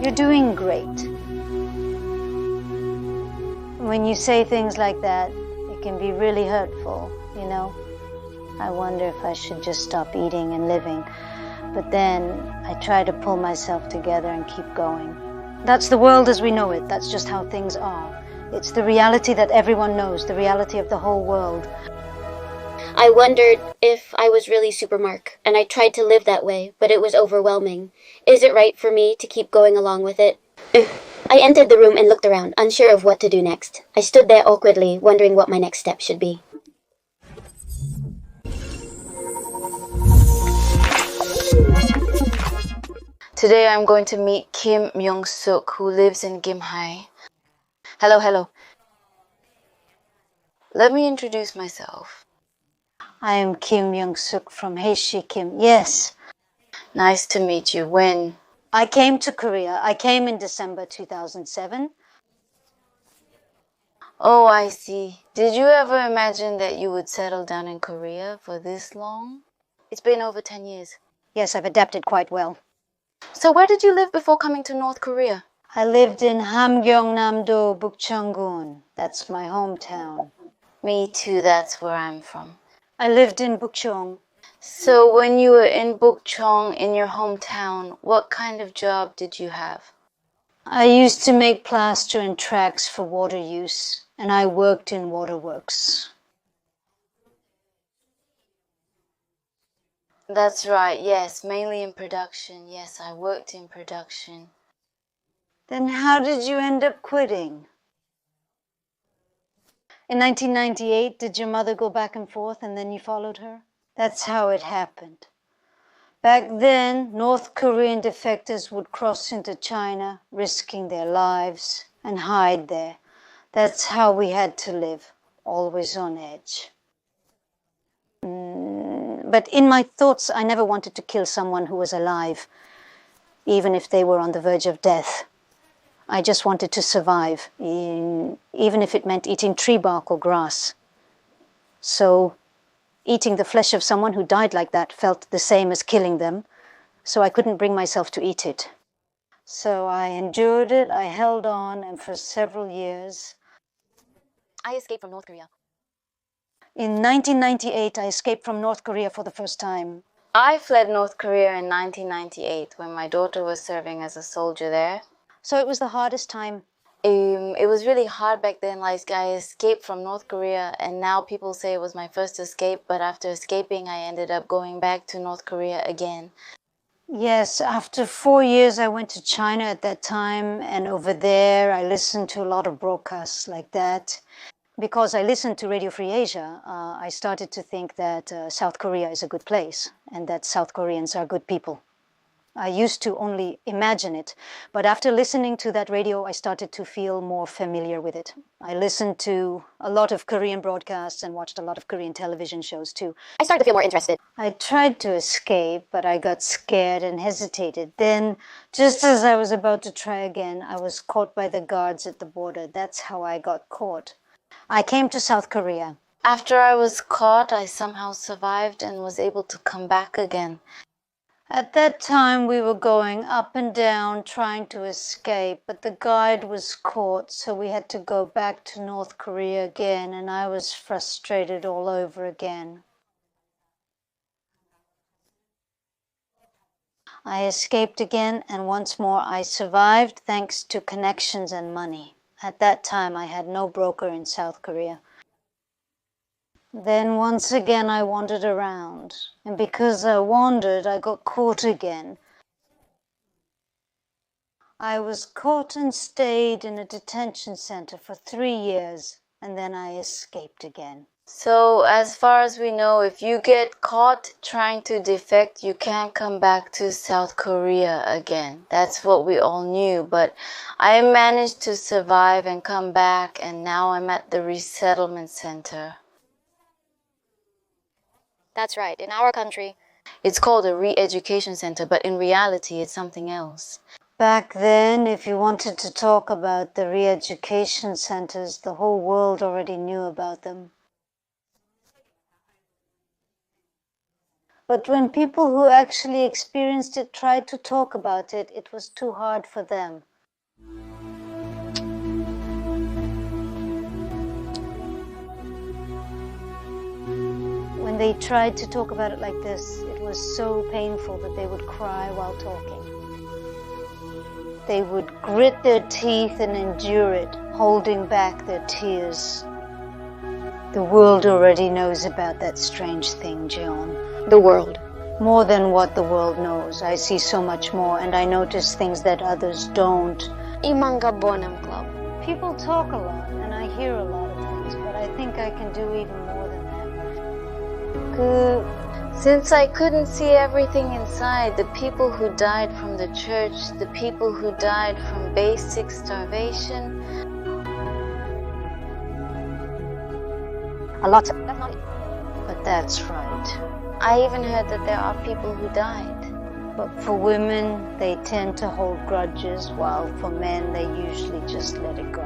You're doing great. When you say things like that, it can be really hurtful, you know? I wonder if I should just stop eating and living. But then I try to pull myself together and keep going. That's the world as we know it. That's just how things are. It's the reality that everyone knows, the reality of the whole world. I wondered if I was really Super Mark, and I tried to live that way, but it was overwhelming. Is it right for me to keep going along with it? I entered the room and looked around, unsure of what to do next. I stood there awkwardly, wondering what my next step should be. Today I'm going to meet Kim Myung-sook, who lives in Gimhae. Hello. Let me introduce myself. I am Kim Myung-sook from Heishi Kim. Yes. Nice to meet you. When? I came to Korea. I came in December 2007. Oh, I see. Did you ever imagine that you would settle down in Korea for this long? It's been over 10 years. Yes, I've adapted quite well. So where did you live before coming to North Korea? I lived in Hamgyeongnam-do, Bukchang-gun. That's my hometown. Me too, that's where I'm from. I lived in Bukchong. So when you were in Bukchong, in your hometown, what kind of job did you have? I used to make plaster and tracks for water use, and I worked in waterworks. That's right, yes, mainly in production. Yes, I worked in production. Then how did you end up quitting? In 1998, did your mother go back and forth and then you followed her? That's how it happened. Back then, North Korean defectors would cross into China, risking their lives, and hide there. That's how we had to live, always on edge. But in my thoughts, I never wanted to kill someone who was alive, even if they were on the verge of death. I just wanted to survive, even if it meant eating tree bark or grass. So, eating the flesh of someone who died like that felt the same as killing them, so I couldn't bring myself to eat it. So I endured it, I held on, and for several years... I escaped from North Korea. In 1998, I escaped from North Korea for the first time. I fled North Korea in 1998 when my daughter was serving as a soldier there. So it was the hardest time. It was really hard back then. Like, I escaped from North Korea, and now people say it was my first escape, but after escaping, I ended up going back to North Korea again. Yes, after 4 years, I went to China at that time, and over there, I listened to a lot of broadcasts like that. Because I listened to Radio Free Asia, I started to think that South Korea is a good place, and that South Koreans are good people. I used to only imagine it, but after listening to that radio, I started to feel more familiar with it. I listened to a lot of Korean broadcasts and watched a lot of Korean television shows too. I started to feel more interested. I tried to escape, but I got scared and hesitated. Then, just as I was about to try again, I was caught by the guards at the border. That's how I got caught. I came to South Korea. After I was caught, I somehow survived and was able to come back again. At that time, we were going up and down trying to escape, but the guide was caught, so we had to go back to North Korea again, and I was frustrated all over again. I escaped again, and once more I survived thanks to connections and money. At that time, I had no broker in South Korea. Then once again I wandered around, and because I wandered, I got caught again. I was caught and stayed in a detention center for 3 years, and then I escaped again. So, as far as we know, if you get caught trying to defect, you can't come back to South Korea again. That's what we all knew, but I managed to survive and come back, and now I'm at the resettlement center. That's right, in our country. It's called a re-education center, but in reality, it's something else. Back then, if you wanted to talk about the re-education centers, the whole world already knew about them. But when people who actually experienced it tried to talk about it, it was too hard for them. When they tried to talk about it like this, it was so painful that they would cry while talking. They would grit their teeth and endure it, holding back their tears. The world already knows about that strange thing, Jeon. The world. More than what the world knows. I see so much more, and I notice things that others don't. Imanga Bonam Club. People talk a lot, and I hear a lot of things, but I think I can do even more than that. Since I couldn't see everything inside, the people who died from the church, the people who died from basic starvation. A lot. That's not it. But that's right. I even heard that there are people who died. But for women, they tend to hold grudges, while for men, they usually just let it go.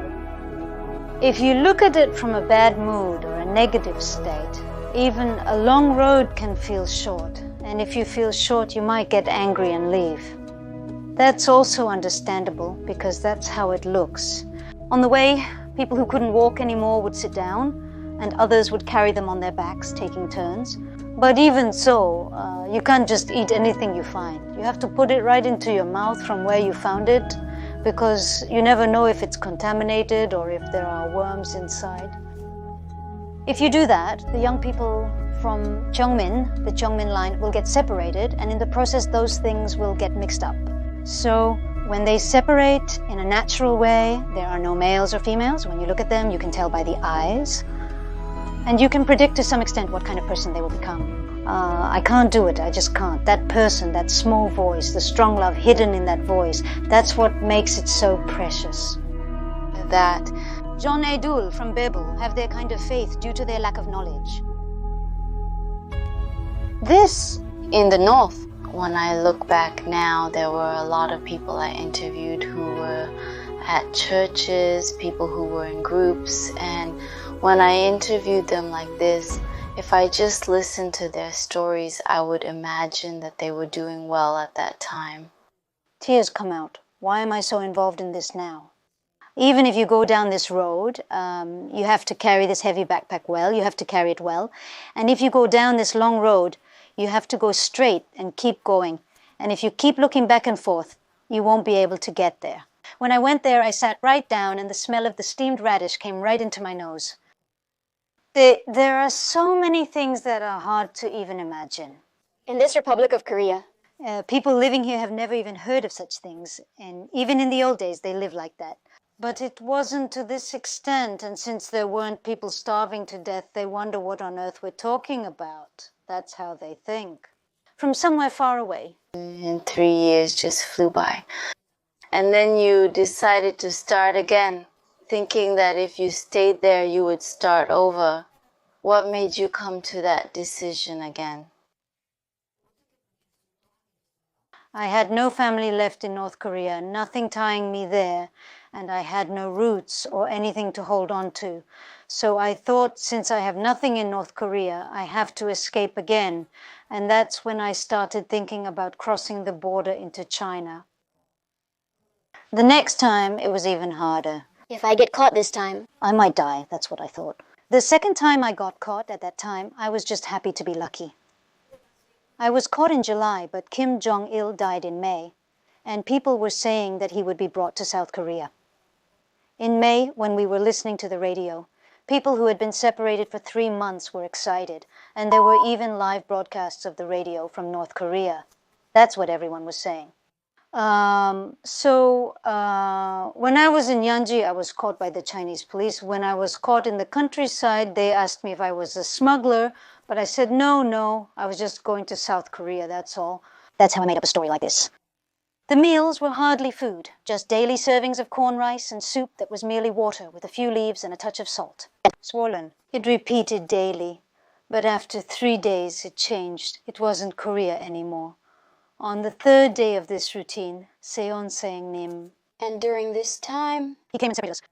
If you look at it from a bad mood or a negative state, even a long road can feel short. And if you feel short, you might get angry and leave. That's also understandable, because that's how it looks. On the way, people who couldn't walk anymore would sit down, and others would carry them on their backs, taking turns. But even so, you can't just eat anything you find. You have to put it right into your mouth from where you found it, because you never know if it's contaminated or if there are worms inside. If you do that, the young people from Cheongmin, the Cheongmin line, will get separated, and in the process those things will get mixed up. So when they separate in a natural way, there are no males or females. When you look at them, you can tell by the eyes. And you can predict to some extent what kind of person they will become. I can't do it, I just can't. That person, that small voice, the strong love hidden in that voice, that's what makes it so precious. That John Edul from Babel have their kind of faith due to their lack of knowledge. This, In the north, when I look back now, there were a lot of people I interviewed who were at churches, people who were in groups, and when I interviewed them like this, if I just listened to their stories, I would imagine that they were doing well at that time. tears come out. Why am I so involved in this now? Even if you go down this road, you have to carry this heavy backpack well, you have to carry it well. And if you go down this long road, you have to go straight and keep going. And if you keep looking back and forth, you won't be able to get there. When I went there, I sat right down and the smell of the steamed radish came right into my nose. There are so many things that are hard to even imagine. In this Republic of Korea, People living here have never even heard of such things, and even in the old days they lived like that. But it wasn't to this extent, and since there weren't people starving to death, they wonder what on earth we're talking about. That's how they think. From somewhere far away. And 3 years just flew by. And then you decided to start again, thinking that if you stayed there, you would start over. What made you come to that decision again? I had no family left in North Korea, nothing tying me there, and I had no roots or anything to hold on to. So I thought, since I have nothing in North Korea, I have to escape again. And that's when I started thinking about crossing the border into China. The next time, it was even harder. if I get caught this time, I might die, that's what I thought. The second time I got caught at that time, I was just happy to be lucky. I was caught in July, but Kim Jong-il died in May, and people were saying that he would be brought to South Korea. In May, when we were listening to the radio, people who had been separated for 3 months were excited, and there were even live broadcasts of the radio from North Korea. That's what everyone was saying. When I was in Yanji, I was caught by the Chinese police. When I was caught in the countryside, they asked me if I was a smuggler, but I said, no, I was just going to South Korea, that's all. That's how I made up a story like this. The meals were hardly food, just daily servings of corn rice and soup that was merely water with a few leaves and a touch of salt. Swollen. It repeated daily, but after 3 days it changed. It wasn't Korea anymore. On the 3rd day of this routine, Seon-nim, and during this time, he came and separated us.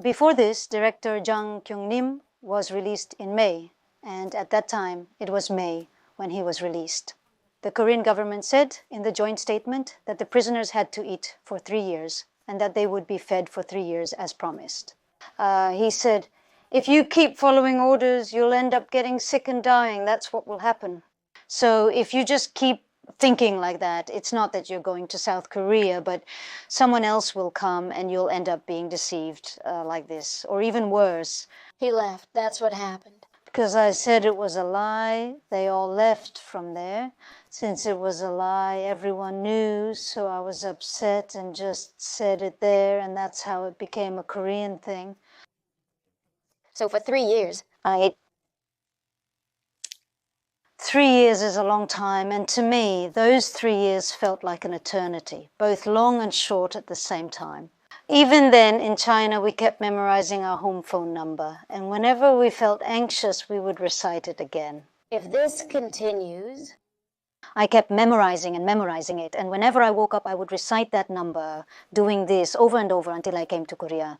Before this, director Jang Kyung-nim was released in May, and at that time, it was May, when he was released. The Korean government said in the joint statement that the prisoners had to eat for 3 years and that they would be fed for 3 years as promised. He said, if you keep following orders, you'll end up getting sick and dying. That's what will happen. So if you just keep thinking like that, it's not that you're going to South Korea, but someone else will come and you'll end up being deceived like this, or even worse. He left. That's what happened. Because I said it was a lie, they all left from there. Since it was a lie, everyone knew, so I was upset and just said it there, and that's how it became a Korean thing. So for 3 years, 3 years is a long time, and to me, those 3 years felt like an eternity, both long and short at the same time. Even then, in China, we kept memorizing our home phone number, and whenever we felt anxious, we would recite it again. If this continues... I kept memorizing it, and whenever I woke up, I would recite that number, doing this over and over until I came to Korea.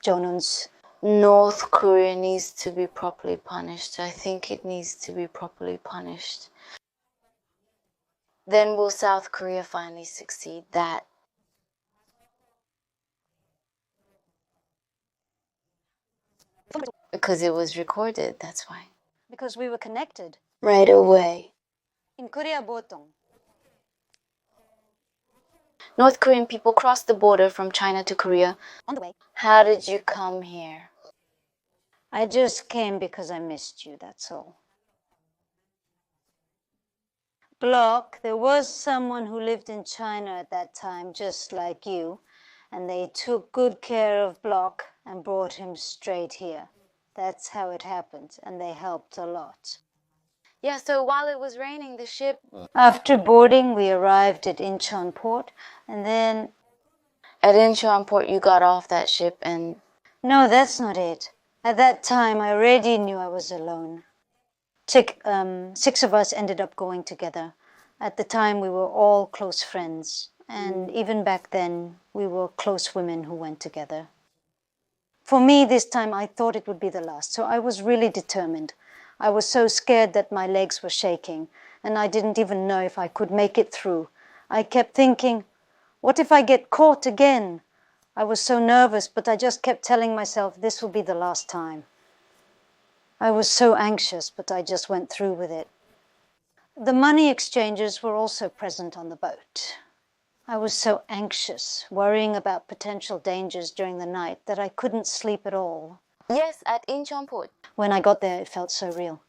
Jonun's North Korea needs to be properly punished. I think it needs to be properly punished. Then will South Korea finally succeed? That. Because it was recorded, that's why. Because we were connected. Right away. In Korea, 보통. North Korean people crossed the border from China to Korea. On the way. How did you come here? I just came because I missed you, that's all. Block, there was someone who lived in China at that time, just like you, and they took good care of Block and brought him straight here. That's how it happened, and they helped a lot. Yeah, so while it was raining, the ship... After boarding, we arrived at Incheon port, and then... At Incheon port, you got off that ship and... No, that's not it. At that time, I already knew I was alone. 6 of us ended up going together. At the time, we were all close friends, and even back then, we were close women who went together. For me, this time, I thought it would be the last, so I was really determined. I was so scared that my legs were shaking, and I didn't even know if I could make it through. I kept thinking, what if I get caught again? I was so nervous, but I just kept telling myself this will be the last time. I was so anxious, but I just went through with it. The money exchangers were also present on the boat. I was so anxious, worrying about potential dangers during the night, that I couldn't sleep at all. Yes, at Incheon port. When I got there, it felt so real.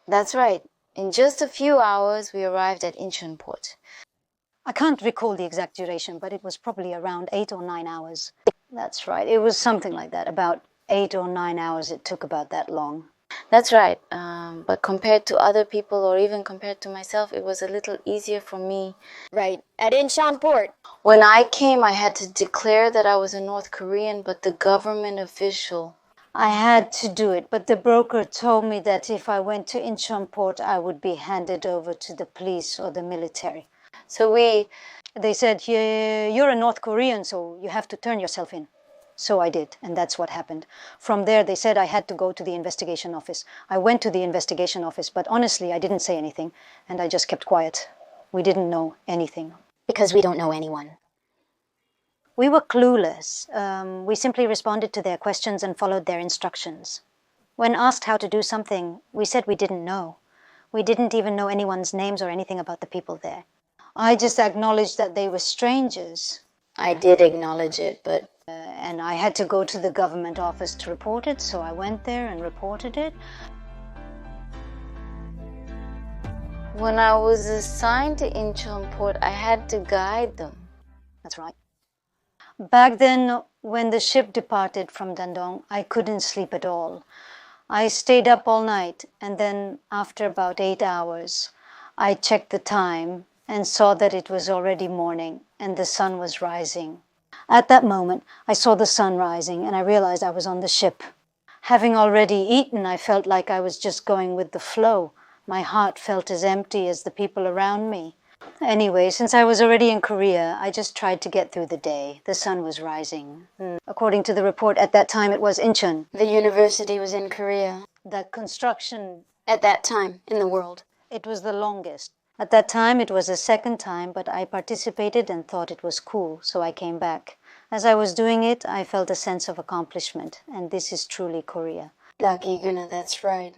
That's right. In just a few hours, we arrived at Incheon port. I can't recall the exact duration, but it was probably around 8 or 9 hours. That's right. It was something like that. About 8 or 9 hours. It took about that long. That's right. But compared to other people, or even compared to myself, it was a little easier for me. Right, at Incheon port. When I came, I had to declare that I was a North Korean, but the government official... I had to do it, but the broker told me that if I went to Incheon port, I would be handed over to the police or the military. So they said, you're a North Korean, so you have to turn yourself in. So I did, and that's what happened. From there, they said I had to go to the investigation office. I went to the investigation office, but honestly, I didn't say anything, and I just kept quiet. We didn't know anything. Because we don't know anyone. We were clueless. We simply responded to their questions and followed their instructions. When asked how to do something, we said we didn't know. We didn't even know anyone's names or anything about the people there. I just acknowledged that they were strangers. I did acknowledge it, but... And I had to go to the government office to report it, so I went there and reported it. When I was assigned to Incheon port, I had to guide them. That's right. Back then, when the ship departed from Dandong, I couldn't sleep at all. I stayed up all night, and then after about 8 hours, I checked the time and saw that it was already morning and the sun was rising. At that moment, I saw the sun rising and I realized I was on the ship. Having already eaten, I felt like I was just going with the flow. My heart felt as empty as the people around me. Anyway, since I was already in Korea, I just tried to get through the day. The sun was rising. According to the report, at that time it was Incheon. The university was in Korea. The construction at that time in the world? It was the longest. At that time, it was the second time, but I participated and thought it was cool, so I came back. As I was doing it, I felt a sense of accomplishment, and this is truly Korea. Lucky Guna, that's right.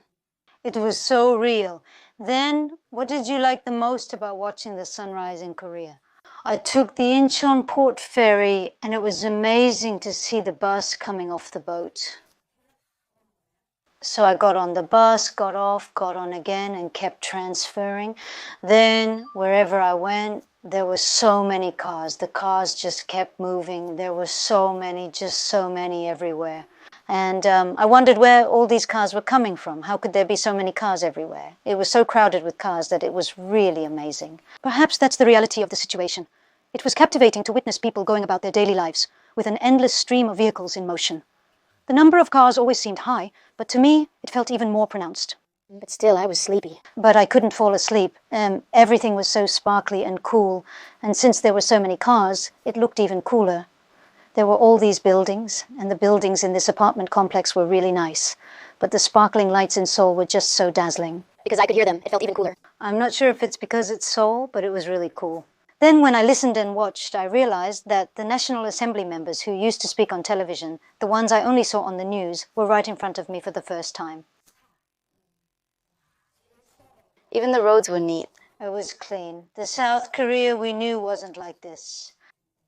It was so real. Then, what did you like the most about watching the sunrise in Korea? I took the Incheon Port Ferry, and it was amazing to see the bus coming off the boat. So I got on the bus, got off, got on again, and kept transferring. Then, wherever I went, there were so many cars. The cars just kept moving. There were so many, just so many everywhere. And I wondered where all these cars were coming from. How could there be so many cars everywhere? It was so crowded with cars that it was really amazing. Perhaps that's the reality of the situation. It was captivating to witness people going about their daily lives with an endless stream of vehicles in motion. The number of cars always seemed high, but to me, it felt even more pronounced. But still, I was sleepy. But I couldn't fall asleep. Everything was so sparkly and cool, and since there were so many cars, it looked even cooler. There were all these buildings, and the buildings in this apartment complex were really nice, but the sparkling lights in Seoul were just so dazzling. Because I could hear them, it felt even cooler. I'm not sure if it's because it's Seoul, but it was really cool. Then when I listened and watched, I realized that the National Assembly members who used to speak on television, the ones I only saw on the news, were right in front of me for the first time. Even the roads were neat. It was clean. The South Korea we knew wasn't like this.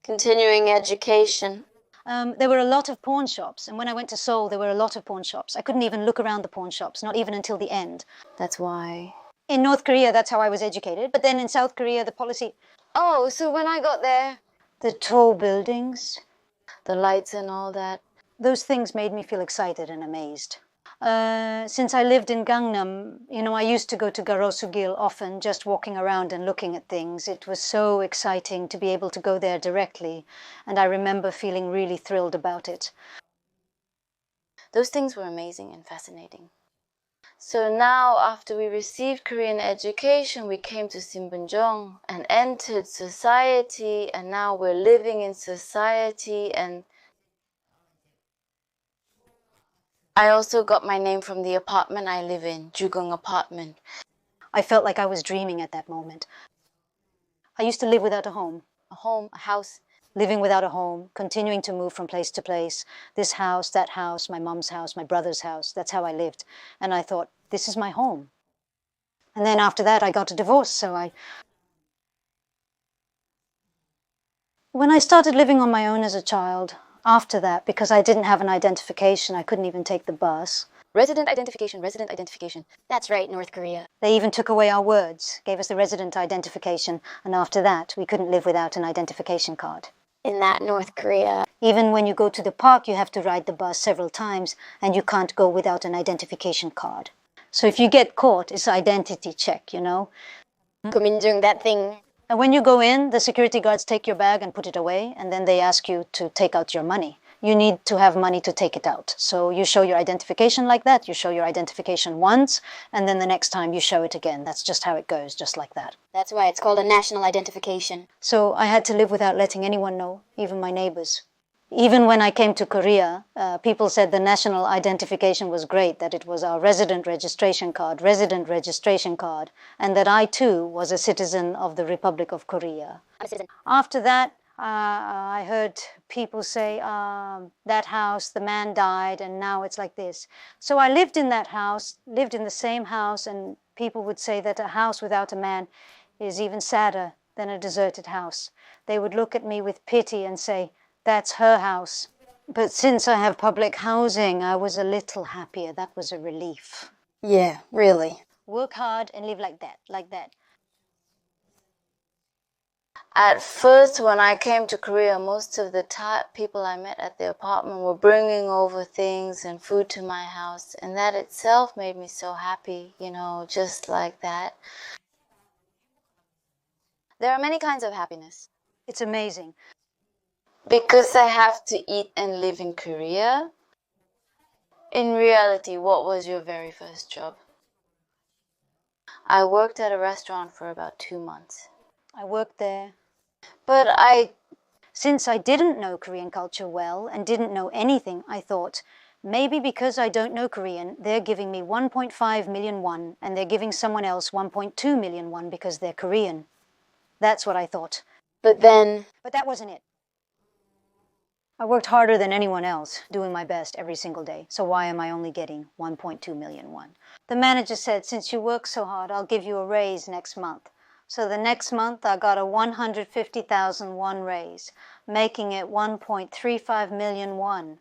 Continuing education. There were a lot of pawn shops, and when I went to Seoul, there were a lot of pawn shops. I couldn't even look around the pawn shops, not even until the end. That's why. In North Korea, that's how I was educated, but then in South Korea, the policy... Oh, so when I got there, The tall buildings, the lights and all that. those things made me feel excited and amazed. Since I lived in Gangnam, I used to go to Garosugil often, just walking around and looking at things. It was so exciting to be able to go there directly, and I remember feeling really thrilled about it. Those things were amazing and fascinating. So now, after we received Korean education, we came to Sinbunjeong and entered society, and now we're living in society. And I also got my name from the apartment I live in, Jugong apartment. I felt like I was dreaming at that moment. I used to live without a home. A home, a house. Living without a home, continuing to move from place to place. This house, that house, my mom's house, my brother's house. That's how I lived. And I thought, this is my home. And then after that, I got a divorce, so When I started living on my own as a child, after that, because I didn't have an identification, I couldn't even take the bus. Resident identification, resident identification. That's right, North Korea. They even took away our words, gave us the resident identification, and after that, we couldn't live without an identification card. In that North Korea. Even when you go to the park, you have to ride the bus several times, and you can't go without an identification card. So if you get caught, it's identity check, Kuminjung, that thing. And when you go in, the security guards take your bag and put it away, and then they ask you to take out your money. You need to have money to take it out. So you show your identification like that, you show your identification once, and then the next time you show it again. That's just how it goes, just like that. That's why it's called a national identification. So I had to live without letting anyone know, even my neighbors. Even when I came to Korea, people said the national identification was great, that it was our resident registration card, and that I too was a citizen of the Republic of Korea. I'm a citizen. After that, I heard people say, that house, the man died, and now it's like this. So I lived in that house, lived in the same house, and people would say that a house without a man is even sadder than a deserted house. They would look at me with pity and say, that's her house. But since I have public housing, I was a little happier. That was a relief. Yeah, really. Work hard and live like that, like that. At first, when I came to Korea, most of the people I met at the apartment were bringing over things and food to my house. And that itself made me so happy, just like that. There are many kinds of happiness. It's amazing. Because I have to eat and live in Korea. In reality, what was your very first job? I worked at a restaurant for about 2 months. I worked there. But Since I didn't know Korean culture well and didn't know anything, I thought, Maybe because I don't know Korean, they're giving me 1.5 million won, and they're giving someone else 1.2 million won because they're Korean. That's what I thought. But that wasn't it. I worked harder than anyone else, doing my best every single day. So why am I only getting 1.2 million won? The manager said, since you work so hard, I'll give you a raise next month. So the next month I got a 150,000 won raise, making it 1.35 million won.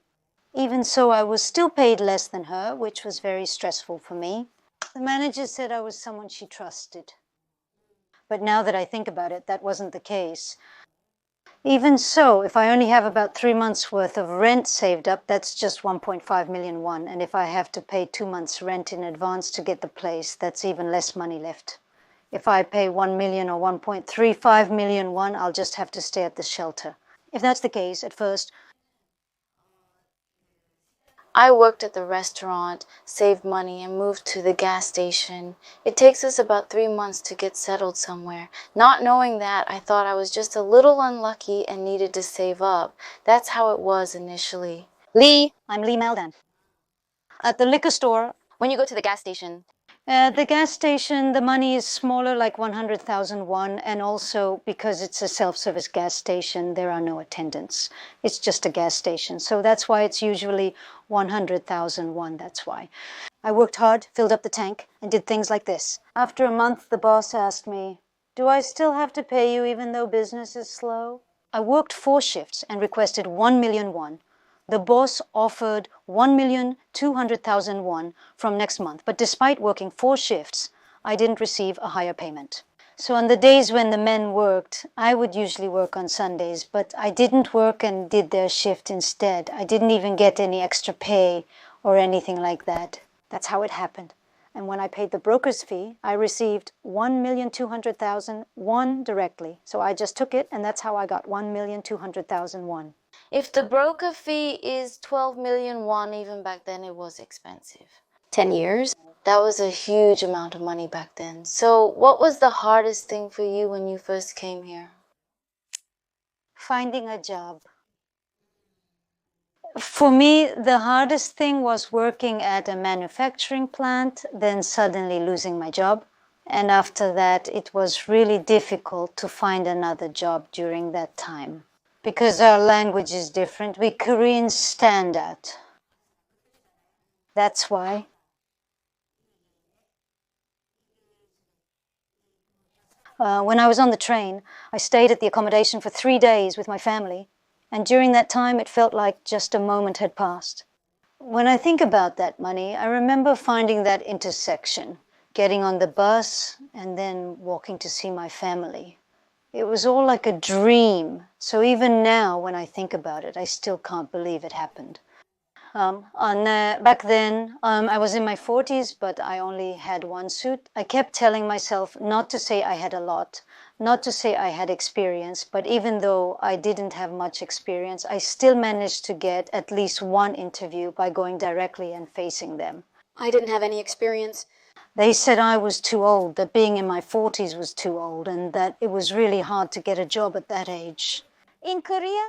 Even so, I was still paid less than her, which was very stressful for me. The manager said I was someone she trusted. But now that I think about it, that wasn't the case. Even so, if I only have about 3 months' worth of rent saved up, that's just 1.5 million won. And if I have to pay 2 months' rent in advance to get the place, that's even less money left. If I pay 1 million or 1.35 million won, I'll just have to stay at the shelter. If that's the case, at first, I worked at the restaurant, saved money, and moved to the gas station. It takes us about 3 months to get settled somewhere. Not knowing that, I thought I was just a little unlucky and needed to save up. That's how it was initially. Lee, I'm Lee Maldan. At the liquor store, when you go to the gas station, the gas station, the money is smaller, like 100,000 won, and also because it's a self-service gas station, there are no attendants. It's just a gas station, so that's why it's usually 100,000 won, that's why. I worked hard, filled up the tank, and did things like this. After a month, the boss asked me, do I still have to pay you even though business is slow? I worked 4 shifts and requested 1 million won. The boss offered 1,200,000 won from next month, but despite working 4 shifts, I didn't receive a higher payment. So on the days when the men worked, I would usually work on Sundays, but I didn't work and did their shift instead. I didn't even get any extra pay or anything like that. That's how it happened. And when I paid the broker's fee, I received 1,200,000 won directly. So I just took it, and that's how I got 1,200,000 won. if the broker fee is 12 million won, even back then it was expensive. 10 years? That was a huge amount of money back then. So what was the hardest thing for you when you first came here? Finding a job. For me, the hardest thing was working at a manufacturing plant, then suddenly losing my job. And after that, it was really difficult to find another job during that time. Because our language is different, we Koreans stand out. That's why. When I was on the train, I stayed at the accommodation for 3 days with my family. And during that time, it felt like just a moment had passed. When I think about that money, I remember finding that intersection, getting on the bus and then walking to see my family. It was all like a dream. So even now, when I think about it, I still can't believe it happened. Back then, I was in my 40s, but I only had 1 suit. I kept telling myself not to say I had a lot, not to say I had experience, but even though I didn't have much experience, I still managed to get at least 1 interview by going directly and facing them. I didn't have any experience. They said I was too old, that being in my 40s was too old, and that it was really hard to get a job at that age. In Korea?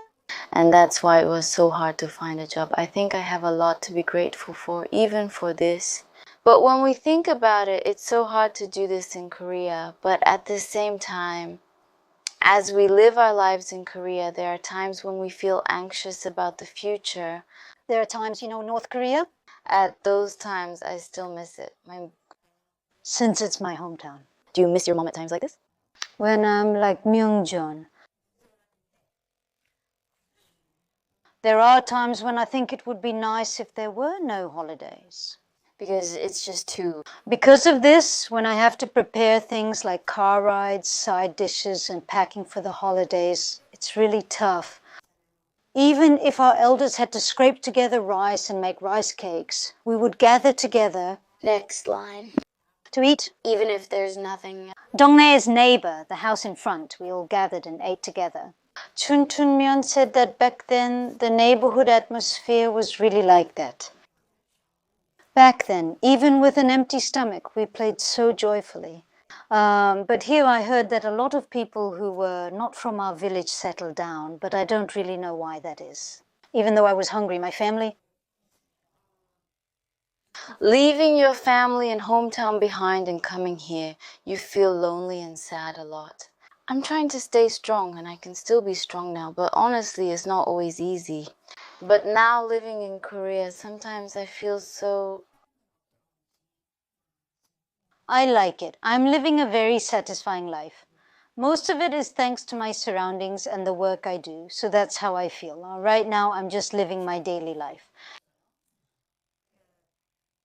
And that's why it was so hard to find a job. I think I have a lot to be grateful for, even for this. But when we think about it, it's so hard to do this in Korea. But at the same time, as we live our lives in Korea, there are times when we feel anxious about the future. There are times, North Korea? At those times, I still miss it. Since it's my hometown. Do you miss your mom at times like this? When I'm like Myung-sook. There are times when I think it would be nice if there were no holidays. Because it's just too... Because of this, when I have to prepare things like car rides, side dishes, and packing for the holidays, it's really tough. Even if our elders had to scrape together rice and make rice cakes, we would gather together. Next line. To eat. Even if there's nothing. Dongnae's neighbor, the house in front, we all gathered and ate together. Chun Chun-myeon said that back then the neighborhood atmosphere was really like that. Back then, even with an empty stomach, we played so joyfully. But here I heard that a lot of people who were not from our village settled down, but I don't really know why that is. Even though I was hungry, my family, Leaving your family and hometown behind and coming here, you feel lonely and sad a lot. I'm trying to stay strong, and I can still be strong now, but honestly, it's not always easy. But now living in Korea, sometimes I feel so... I like it. I'm living a very satisfying life. Most of it is thanks to my surroundings and the work I do, so that's how I feel. Right now, I'm just living my daily life.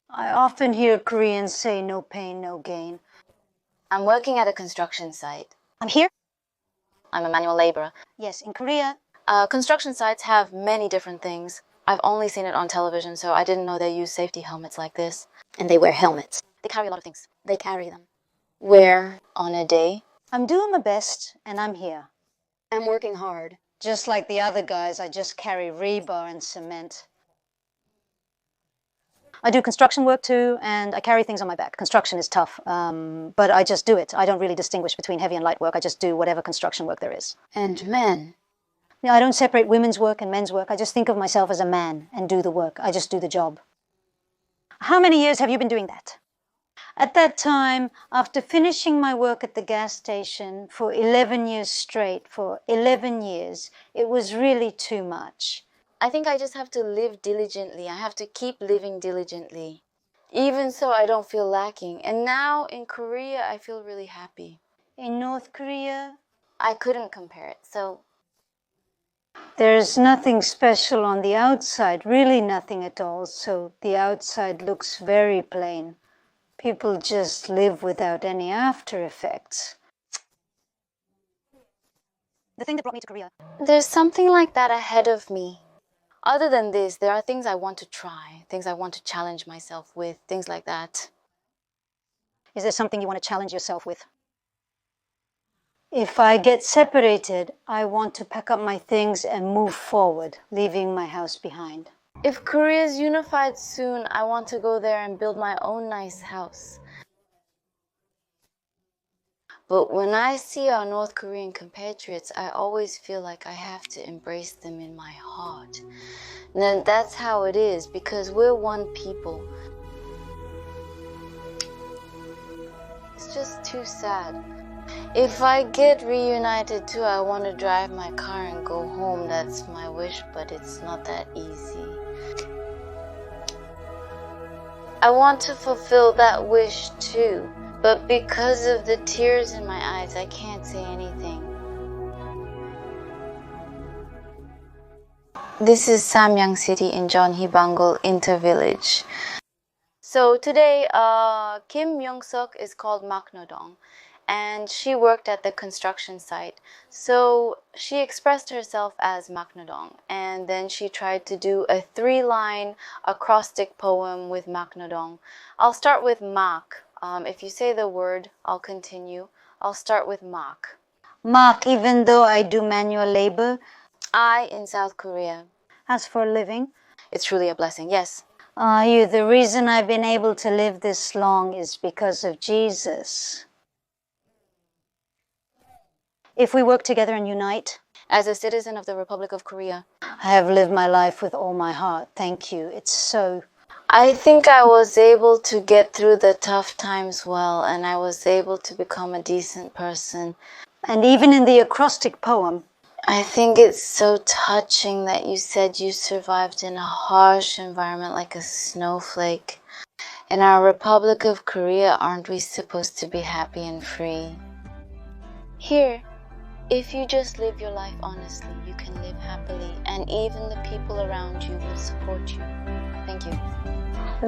I often hear Koreans say no pain, no gain. I'm working at a construction site. I'm here? I'm a manual laborer. Yes, in Korea. Construction sites have many different things. I've only seen it on television, so I didn't know they use safety helmets like this. And they wear helmets. They carry a lot of things. They carry them. Where? On a day. I'm doing my best, and I'm here. I'm working hard. Just like the other guys, I just carry rebar and cement. I do construction work too, and I carry things on my back. Construction is tough, but I just do it. I don't really distinguish between heavy and light work. I just do whatever construction work there is. And men? Yeah, I don't separate women's work and men's work. I just think of myself as a man and do the work. I just do the job. How many years have you been doing that? At that time, after finishing my work at the gas station for 11 years straight, for 11 years, it was really too much. I think I just have to live diligently. I have to keep living diligently. Even so, I don't feel lacking. And now in Korea, I feel really happy. In North Korea, I couldn't compare it, so... There's nothing special on the outside, really nothing at all, so the outside looks very plain. People just live without any after effects. The thing that brought me to Korea. There's something like that ahead of me. Other than this, there are things I want to try, things I want to challenge myself with, things like that. Is there something you want to challenge yourself with? If I get separated, I want to pack up my things and move forward, leaving my house behind. If Korea is unified soon, I want to go there and build my own nice house. But when I see our North Korean compatriots, I always feel like I have to embrace them in my heart. And that's how it is, because we're one people. It's just too sad. If I get reunited too, I want to drive my car and go home. That's my wish, but it's not that easy. I want to fulfill that wish too, but because of the tears in my eyes, I can't say anything. This is Samyang City in Jeonhee-Bangul Intervillage. So today, Kim Myung-sook is called Maknodong, and she worked at the construction site. So she expressed herself as Maknodong, and then she tried to do a 3-line acrostic poem with Maknodong. I'll start with Mak. If you say the word, I'll continue. I'll start with Mak. Mark, even though I do manual labor, I in South Korea. as for a living, It's truly a blessing, yes. the reason I've been able to live this long is because of Jesus. If we work together and unite, As a citizen of the Republic of Korea, I have lived my life with all my heart. Thank you. It's so... I think I was able to get through the tough times well, and I was able to become a decent person. And even in the acrostic poem, I think it's so touching that you said you survived in a harsh environment like a snowflake. In our Republic of Korea, aren't we supposed to be happy and free? Here, if you just live your life honestly, you can live happily, and even the people around you will support you. Thank you.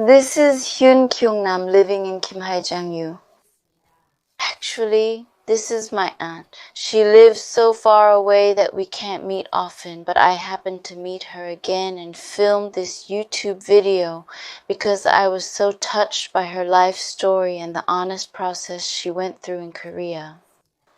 This is Hyun Kyung-nam living in Kim-hae-jang-yu. Actually, this is my aunt. She lives so far away that we can't meet often, but I happened to meet her again and filmed this YouTube video because I was so touched by her life story and the honest process she went through in Korea.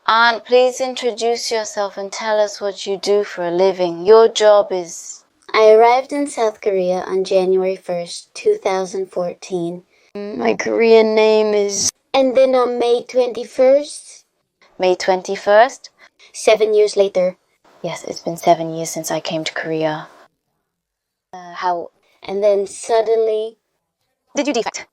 Aunt, please introduce yourself and tell us what you do for a living. Your job is... I arrived in South Korea on January 1st, 2014. My Korean name is... And then on May 21st, May 21st? 7 years later. Yes, it's been 7 years since I came to Korea. How... And then suddenly, did you defect?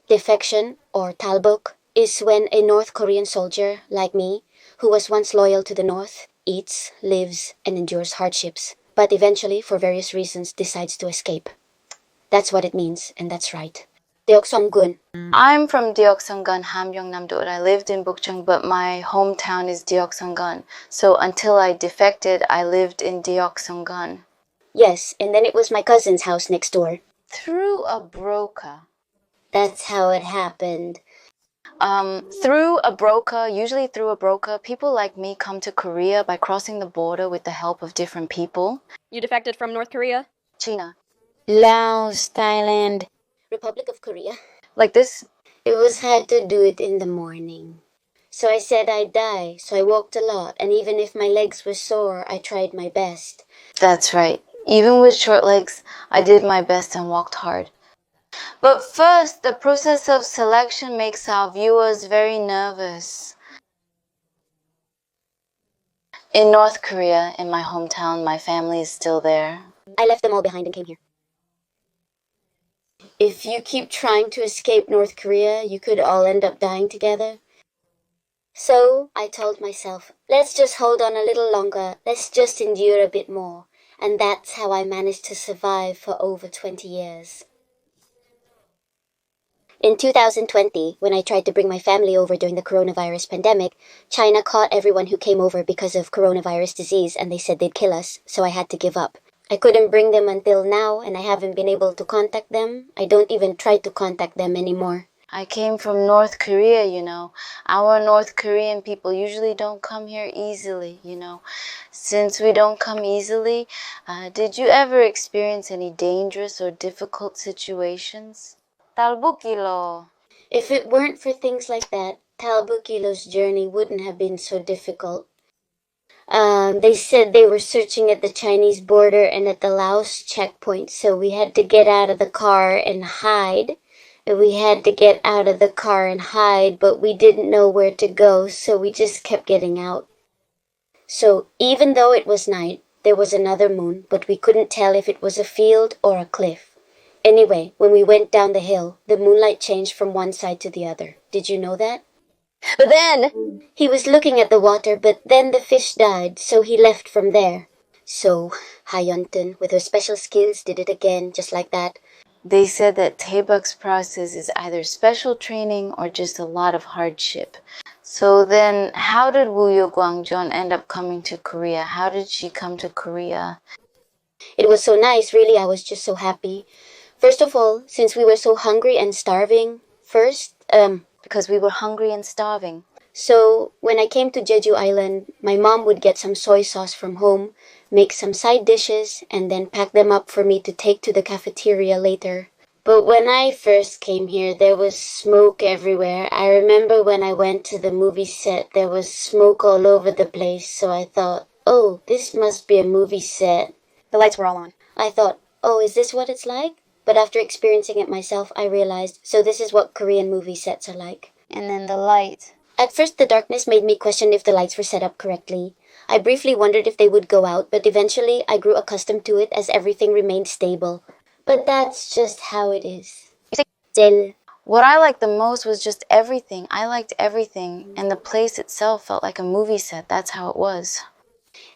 Defection, or talbuk, is when a North Korean soldier, like me, who was once loyal to the North, eats, lives, and endures hardships, but eventually, for various reasons, decides to escape. That's what it means, and that's right. Deokseonggun. I'm from Deokseonggun, Hamgyongnam-do. I lived in Bukchung, but my hometown is Deokseonggun. So until I defected, I lived in Deokseonggun. Yes, and then it was my cousin's house next door. Through a broker. That's how it happened. Usually through a broker, people like me come to Korea by crossing the border with the help of different people. You defected from North Korea? China. Laos, Thailand, Republic of Korea. Like this? It was hard to do it in the morning. So I said I'd die, so I walked a lot, and even if my legs were sore, I tried my best. That's right. Even with short legs, I did my best and walked hard. But first, the process of selection makes our viewers very nervous. In North Korea, in my hometown, my family is still there. I left them all behind and came here. If you keep trying to escape North Korea, you could all end up dying together. So I told myself, let's just hold on a little longer, let's just endure a bit more. And that's how I managed to survive for over 20 years. In 2020, when I tried to bring my family over during the coronavirus pandemic, China caught everyone who came over because of coronavirus disease and they said they'd kill us, so I had to give up. I couldn't bring them until now and I haven't been able to contact them. I don't even try to contact them anymore. I came from North Korea, you know. Our North Korean people usually don't come here easily, you know. Since we don't come easily, did you ever experience any dangerous or difficult situations? Talbukilo. If it weren't for things like that, Talbukilo's journey wouldn't have been so difficult. They said they were searching at the Chinese border and at the Laos checkpoint, so we had to get out of the car and hide. But we didn't know where to go, so we just kept getting out. So even though it was night, there was another moon, but we couldn't tell if it was a field or a cliff. Anyway, when we went down the hill, the moonlight changed from one side to the other. Did you know that? But then, He was looking at the water, but then the fish died, so he left from there. So, Hayonten, with her special skills, did it again, just like that. They said that Taebuk's process is either special training or just a lot of hardship. So then, how did Woo Gwangjeon end up coming to Korea? How did she come to Korea? It was so nice, really, I was just so happy. First of all, since we were so hungry and starving, Because we were hungry and starving. So when I came to Jeju Island, my mom would get some soy sauce from home, make some side dishes, and then pack them up for me to take to the cafeteria later. But when I first came here, there was smoke everywhere. I remember when I went to the movie set, there was smoke all over the place, so I thought, oh, this must be a movie set. the lights were all on. I thought, oh, is this what it's like? But after experiencing it myself, I realized, so this is what Korean movie sets are like. And then the light. At first, the darkness made me question if the lights were set up correctly. I briefly wondered if they would go out, but eventually I grew accustomed to it as everything remained stable. But that's just how it is. Still. What I liked the most was just everything. I liked everything, and the place itself felt like a movie set. That's how it was.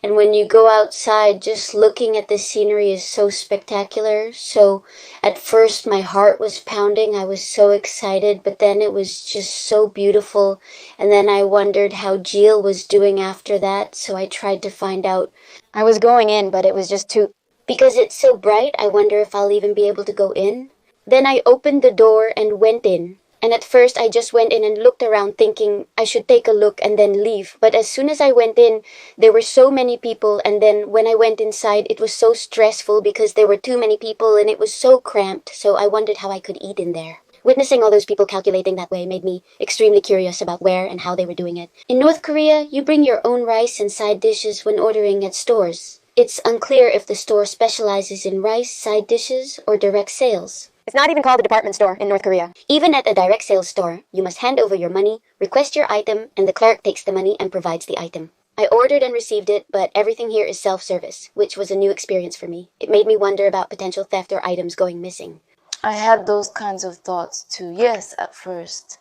And when you go outside, just looking at the scenery is so spectacular. So at first my heart was pounding. I was so excited, but then it was just so beautiful. And then I wondered how Jill was doing after that. So I tried to find out. I was going in, but it was just too... Because it's so bright, I wonder if I'll even be able to go in. Then I opened the door and went in. And at first I just went in and looked around thinking I should take a look and then leave. But as soon as I went in, there were so many people, and then when I went inside, it was so stressful because there were too many people and it was so cramped, so I wondered how I could eat in there. Witnessing all those people calculating that way made me extremely curious about where and how they were doing it. In North Korea, you bring your own rice and side dishes when ordering at stores. It's unclear if the store specializes in rice, side dishes, or direct sales. It's not even called a department store in North Korea. Even at a direct sales store, you must hand over your money, request your item, and the clerk takes the money and provides the item. I ordered and received it, but everything here is self-service, which was a new experience for me. It made me wonder about potential theft or items going missing. I had those kinds of thoughts too, yes, at first.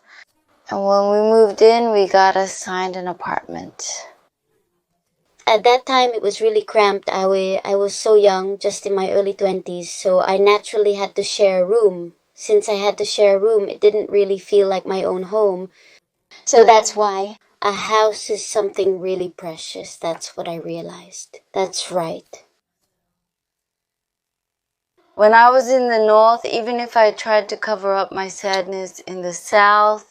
And when we moved in, we got assigned an apartment. At that time, it was really cramped. I was so young, just in my early 20s, so I naturally had to share a room. Since I had to share a room, it didn't really feel like my own home. So that's why. A house is something really precious. That's what I realized. That's right. When I was in the north, even if I tried to cover up my sadness in the south,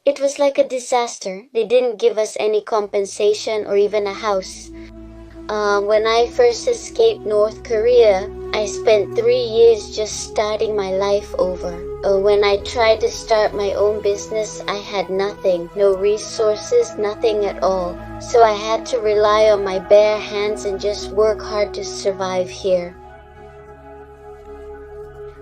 It was like a disaster. They didn't give us any compensation or even a house. When I first escaped North Korea, I spent 3 years just starting my life over. When I tried to start my own business, I had nothing, no resources, nothing at all. So I had to rely on my bare hands and just work hard to survive here.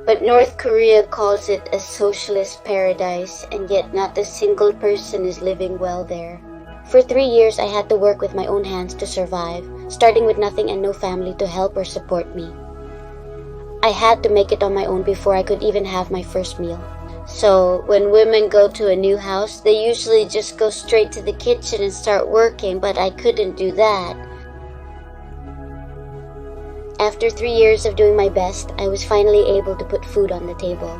But North Korea calls it a socialist paradise, and yet not a single person is living well there. For 3 years, I had to work with my own hands to survive, starting with nothing and no family to help or support me. I had to make it on my own before I could even have my first meal. So, when women go to a new house, they usually just go straight to the kitchen and start working, but I couldn't do that. After 3 years of doing my best, I was finally able to put food on the table.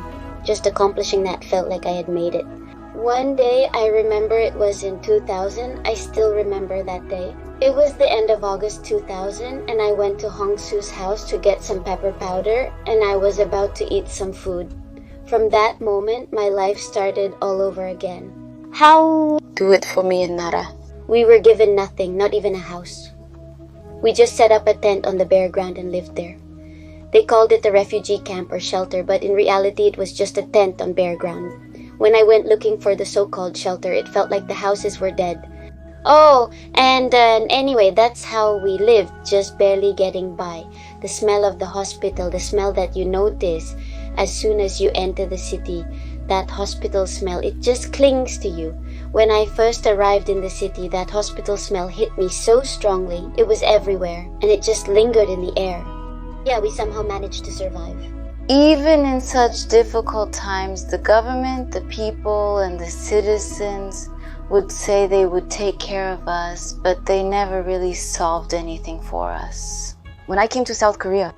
Just accomplishing that felt like I had made it. One day, I remember it was in 2000. I still remember that day. It was the end of August 2000, and I went to Hong Su's house to get some pepper powder, and I was about to eat some food. From that moment, my life started all over again. How? do it for me and Nara. We were given nothing, not even a house. We just set up a tent on the bare ground and lived there. They called it a refugee camp or shelter, but in reality it was just a tent on bare ground. When I went looking for the so-called shelter, it felt like the houses were dead. Oh, and anyway, that's how we lived, just barely getting by. The smell of the hospital, the smell that you notice as soon as you enter the city, that hospital smell, it just clings to you. When I first arrived in the city, that hospital smell hit me so strongly. It was everywhere, and it just lingered in the air. Yeah, we somehow managed to survive. Even in such difficult times, the government, the people, and the citizens would say they would take care of us, but they never really solved anything for us. When I came to South Korea,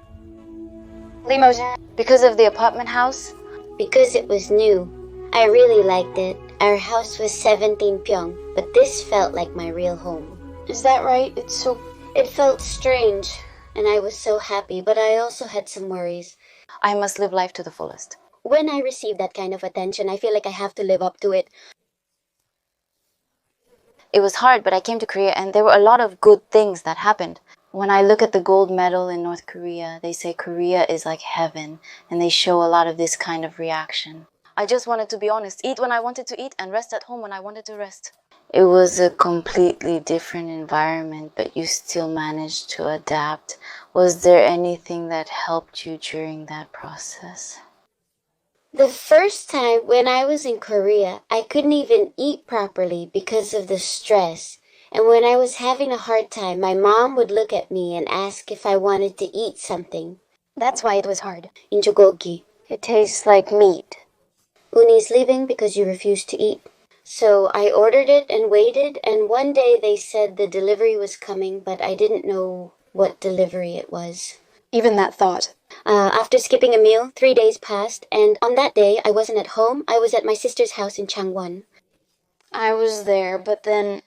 Limousine. because of the apartment house, Because it was new, I really liked it. Our house was 17 pyong, but this felt like my real home. Is that right? It felt strange, and I was so happy, but I also had some worries. I must live life to the fullest. When I receive that kind of attention, I feel like I have to live up to it. It was hard, but I came to Korea and there were a lot of good things that happened. When I look at the gold medal in North Korea, they say Korea is like heaven, and they show a lot of this kind of reaction. I just wanted to be honest, eat when I wanted to eat and rest at home when I wanted to rest. It was a completely different environment, but you still managed to adapt. Was there anything that helped you during that process? The first time when I was in Korea, I couldn't even eat properly because of the stress. And when I was having a hard time, my mom would look at me and ask if I wanted to eat something. That's why it was hard. Injogogi. It tastes like meat. Uni's leaving because you refuse to eat. So I ordered it and waited, and one day they said the delivery was coming, but I didn't know what delivery it was. Even that thought. After skipping a meal, 3 days passed, and on that day I wasn't at home. I was at my sister's house in Changwon. I was there, but then...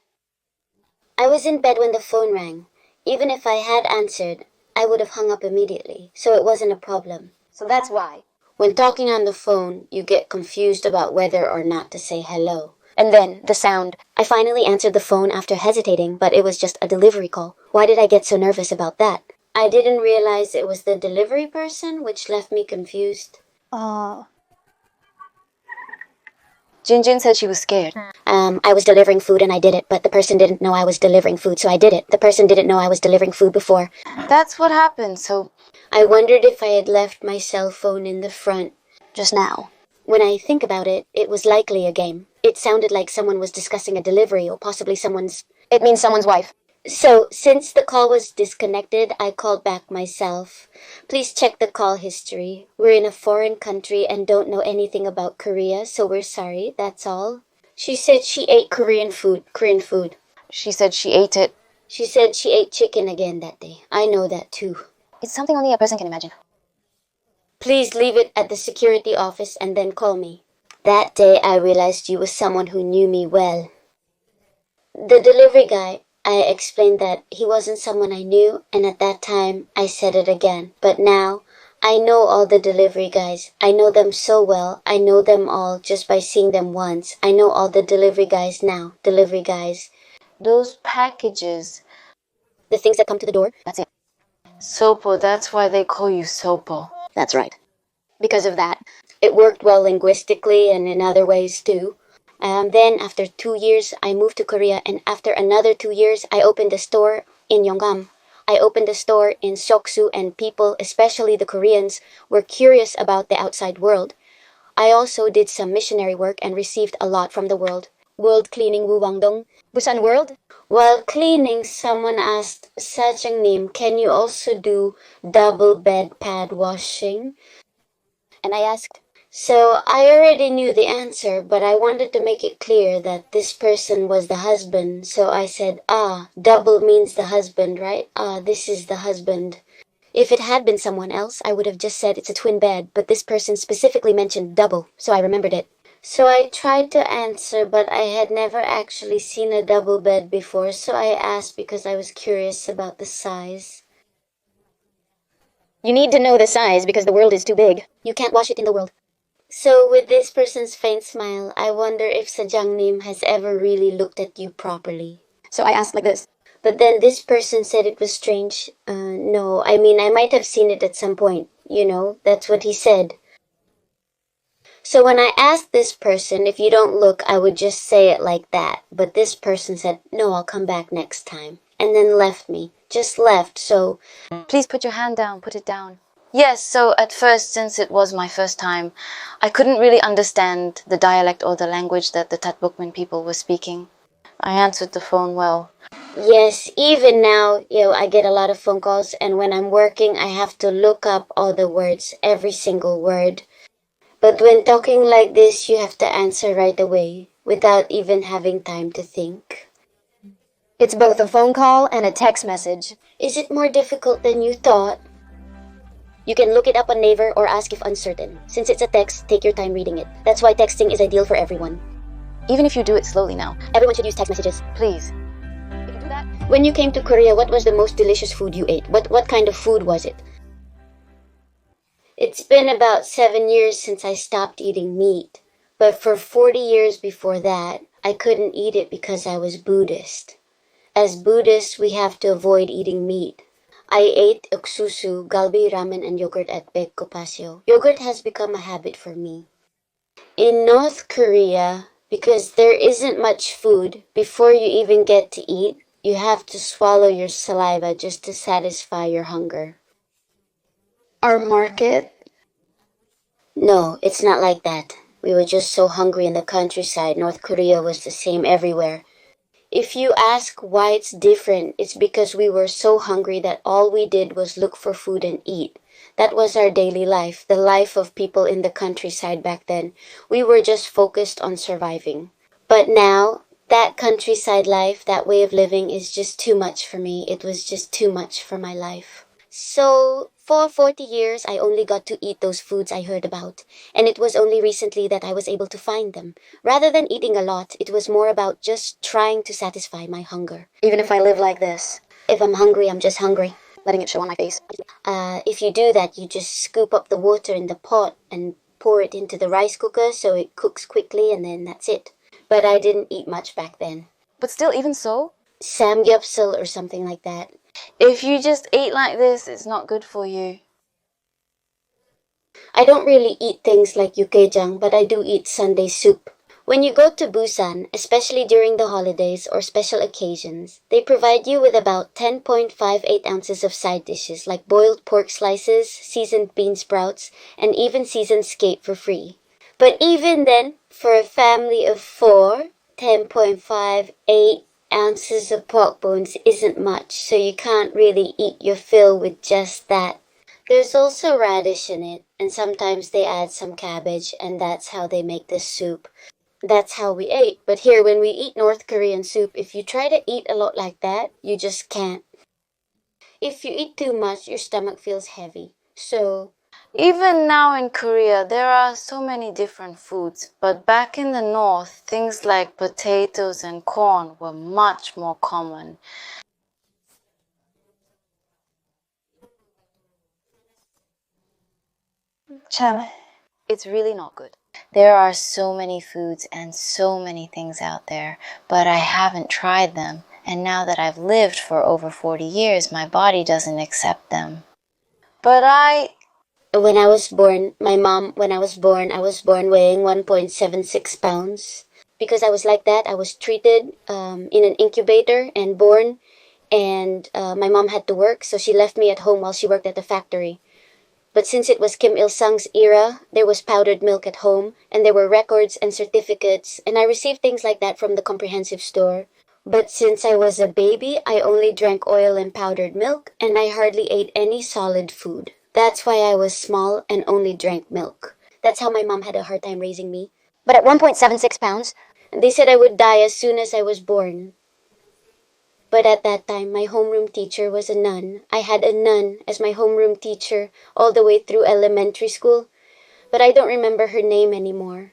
I was in bed when the phone rang. Even if I had answered, I would have hung up immediately, so it wasn't a problem. So that's why. When talking on the phone, you get confused about whether or not to say hello. And then, the sound. I finally answered the phone after hesitating, but it was just a delivery call. Why did I get so nervous about that? I didn't realize it was the delivery person, which left me confused. Jinjin said she was scared. I was delivering food and I did it, but the person didn't know I was delivering food, so I did it. The person didn't know I was delivering food before. That's what happened, so I wondered if I had left my cell phone in the front. Just now. When I think about it, it was likely a game. It sounded like someone was discussing a delivery or possibly someone's... It means someone's wife. So, since the call was disconnected, I called back myself. Please check the call history. We're in a foreign country and don't know anything about Korea, so we're sorry, that's all. She said she ate Korean food. She said she ate it. She said she ate chicken again that day. I know that too. It's something only a person can imagine. Please leave it at the security office and then call me. That day I realized you was someone who knew me well. The delivery guy, I explained that he wasn't someone I knew, and at that time I said it again. But now, I know all the delivery guys. I know them so well. I know them all just by seeing them once. I know all the delivery guys now. Delivery guys. Those packages. The things that come to the door? That's it. Sopo, that's why they call you Sopo. That's right. Because of that. It worked well linguistically and in other ways too. Then, after 2 years, I moved to Korea, and after another 2 years, I opened a store in Yeonggam. I opened a store in Seoksu, and people, especially the Koreans, were curious about the outside world. I also did some missionary work and received a lot from the world. World cleaning Woo-Wangdong. Busan World? While cleaning, someone asked, Sajangnim, can you also do double bed pad washing? And I asked, So I already knew the answer, but I wanted to make it clear that this person was the husband. So I said, double means the husband, right? This is the husband. If it had been someone else, I would have just said it's a twin bed, but this person specifically mentioned double, so I remembered it. So I tried to answer, but I had never actually seen a double bed before, so I asked because I was curious about the size. you need to know the size because the world is too big. You can't wash it in the world. So with this person's faint smile, I wonder if Sajangnim has ever really looked at you properly. So I asked like this. But then this person said it was strange. No, I mean, I might have seen it at some point. You know, that's what he said. So when I asked this person, if you don't look, I would just say it like that. But this person said, no, I'll come back next time. And then left me. Just left, so... Please put your hand down, put it down. Yes, so at first, since it was my first time, I couldn't really understand the dialect or the language that the Tatbukmin people were speaking. I answered the phone well. Yes, even now, I get a lot of phone calls, and when I'm working, I have to look up all the words, every single word. But when talking like this, you have to answer right away, without even having time to think. It's both a phone call and a text message. Is it more difficult than you thought? You can look it up on Naver or ask if uncertain. Since it's a text, take your time reading it. That's why texting is ideal for everyone. Even if you do it slowly now. Everyone should use text messages. Please. You can do that. When you came to Korea, what was the most delicious food you ate? What kind of food was it? It's been about 7 years since I stopped eating meat. But for 40 years before that, I couldn't eat it because I was Buddhist. As Buddhists, we have to avoid eating meat. I ate уксусу, galbi ramen, and yogurt at Baek Paseo. Yogurt has become a habit for me. In North Korea, because there isn't much food, before you even get to eat, you have to swallow your saliva just to satisfy your hunger. Our market? No, it's not like that. We were just so hungry in the countryside. North Korea was the same everywhere. If you ask why it's different, it's because we were so hungry that all we did was look for food and eat. That was our daily life, the life of people in the countryside back then. We were just focused on surviving. But now, that countryside life, that way of living is just too much for me. It was just too much for my life. So, for 40 years, I only got to eat those foods I heard about. And it was only recently that I was able to find them. Rather than eating a lot, it was more about just trying to satisfy my hunger. Even if I live like this, If I'm hungry, I'm just hungry. letting it show on my face. If you do that, you just scoop up the water in the pot and pour it into the rice cooker so it cooks quickly, and then that's it. But I didn't eat much back then. But still, even so, Samgyeopsal or something like that. if you just eat like this, it's not good for you. I don't really eat things like yukgaejang, but I do eat Sunday soup. When you go to Busan, especially during the holidays or special occasions, they provide you with about 10.58 ounces of side dishes like boiled pork slices, seasoned bean sprouts, and even seasoned skate for free. But even then, for a family of 4, 10.58 ounces of pork bones isn't much, so you can't really eat your fill with just that. There's also radish in it, and sometimes they add some cabbage, and that's how they make this soup. That's how we ate. But here, when we eat North Korean soup, if you try to eat a lot like that, you just can't. If you eat too much, your stomach feels heavy. So, even now in Korea, there are so many different foods, but back in the north, things like potatoes and corn were much more common. 참, It's really not good. There are so many foods and so many things out there, but I haven't tried them. And now that I've lived for over 40 years, my body doesn't accept them. But when I was born, I was born weighing 1.76 pounds. Because I was like that, I was treated in an incubator and born, and my mom had to work, so she left me at home while she worked at the factory. But since it was Kim Il-sung's era, there was powdered milk at home, and there were records and certificates, and I received things like that from the comprehensive store. But since I was a baby, I only drank oil and powdered milk, and I hardly ate any solid food. That's why I was small and only drank milk. That's how my mom had a hard time raising me. But at 1.76 pounds, They said I would die as soon as I was born. But at that time, my homeroom teacher was a nun. I had a nun as my homeroom teacher all the way through elementary school, but I don't remember her name anymore.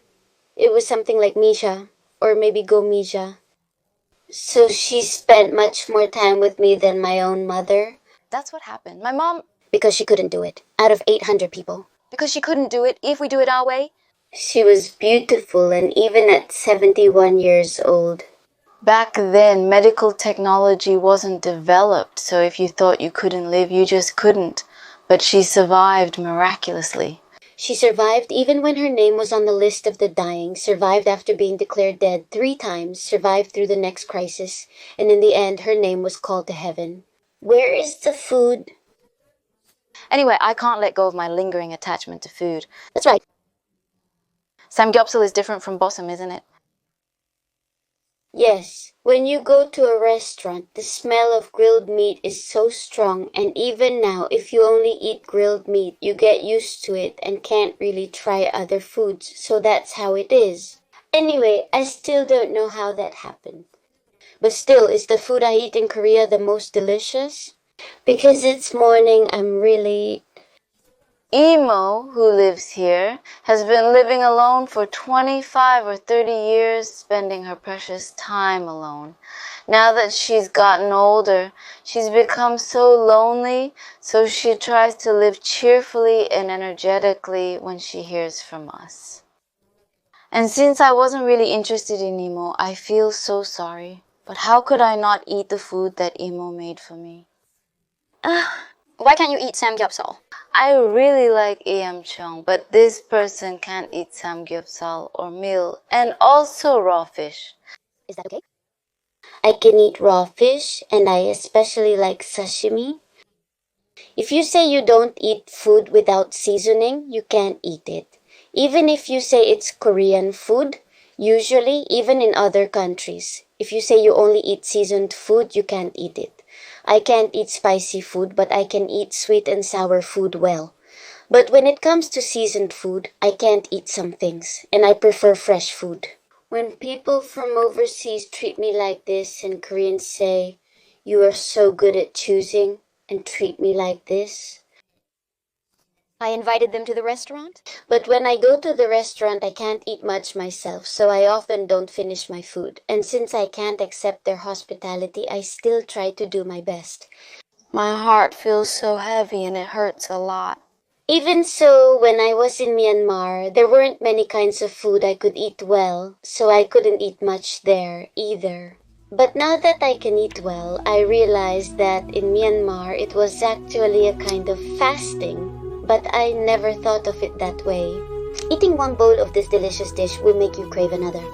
It was something like Misha, or maybe Gomija. So she spent much more time with me than my own mother. that's what happened. My mom, Because she couldn't do it. Out of 800 people. because she couldn't do it if we do it our way. She was beautiful, and even at 71 years old. Back then, medical technology wasn't developed, so if you thought you couldn't live, you just couldn't. But she survived miraculously. She survived even when her name was on the list of the dying, survived after being declared dead 3 times, survived through the next crisis, and in the end, her name was called to heaven. Where is the food? Anyway, I can't let go of my lingering attachment to food. That's right. Samgyeopsal is different from bossam, isn't it? Yes, when you go to a restaurant, the smell of grilled meat is so strong, and even now, if you only eat grilled meat, you get used to it and can't really try other foods, so that's how it is. Anyway, I still don't know how that happened. But still, is the food I eat in Korea the most delicious? Because it's morning, I'm really... Emo, who lives here, has been living alone for 25 or 30 years, spending her precious time alone. Now that she's gotten older, she's become so lonely, so she tries to live cheerfully and energetically when she hears from us. And since I wasn't really interested in Emo, I feel so sorry. But how could I not eat the food that Emo made for me? why can't you eat samgyeopsal? I really like Eam-chung, but this person can't eat samgyeopsal or meal, and also raw fish. Is that okay? I can eat raw fish, and I especially like sashimi. If you say you don't eat food without seasoning, you can't eat it. Even if you say it's Korean food, usually, even in other countries, if you say you only eat seasoned food, you can't eat it. I can't eat spicy food, but I can eat sweet and sour food well. But when it comes to seasoned food, I can't eat some things, and I prefer fresh food. When people from overseas treat me like this and Koreans say, "You are so good at choosing," and treat me like this. I invited them to the restaurant? But when I go to the restaurant, I can't eat much myself, so I often don't finish my food. And since I can't accept their hospitality, I still try to do my best. My heart feels so heavy and it hurts a lot. Even so, when I was in Myanmar, there weren't many kinds of food I could eat well, so I couldn't eat much there either. But now that I can eat well, I realized that in Myanmar it was actually a kind of fasting. But I never thought of it that way. Eating one bowl of this delicious dish will make you crave another.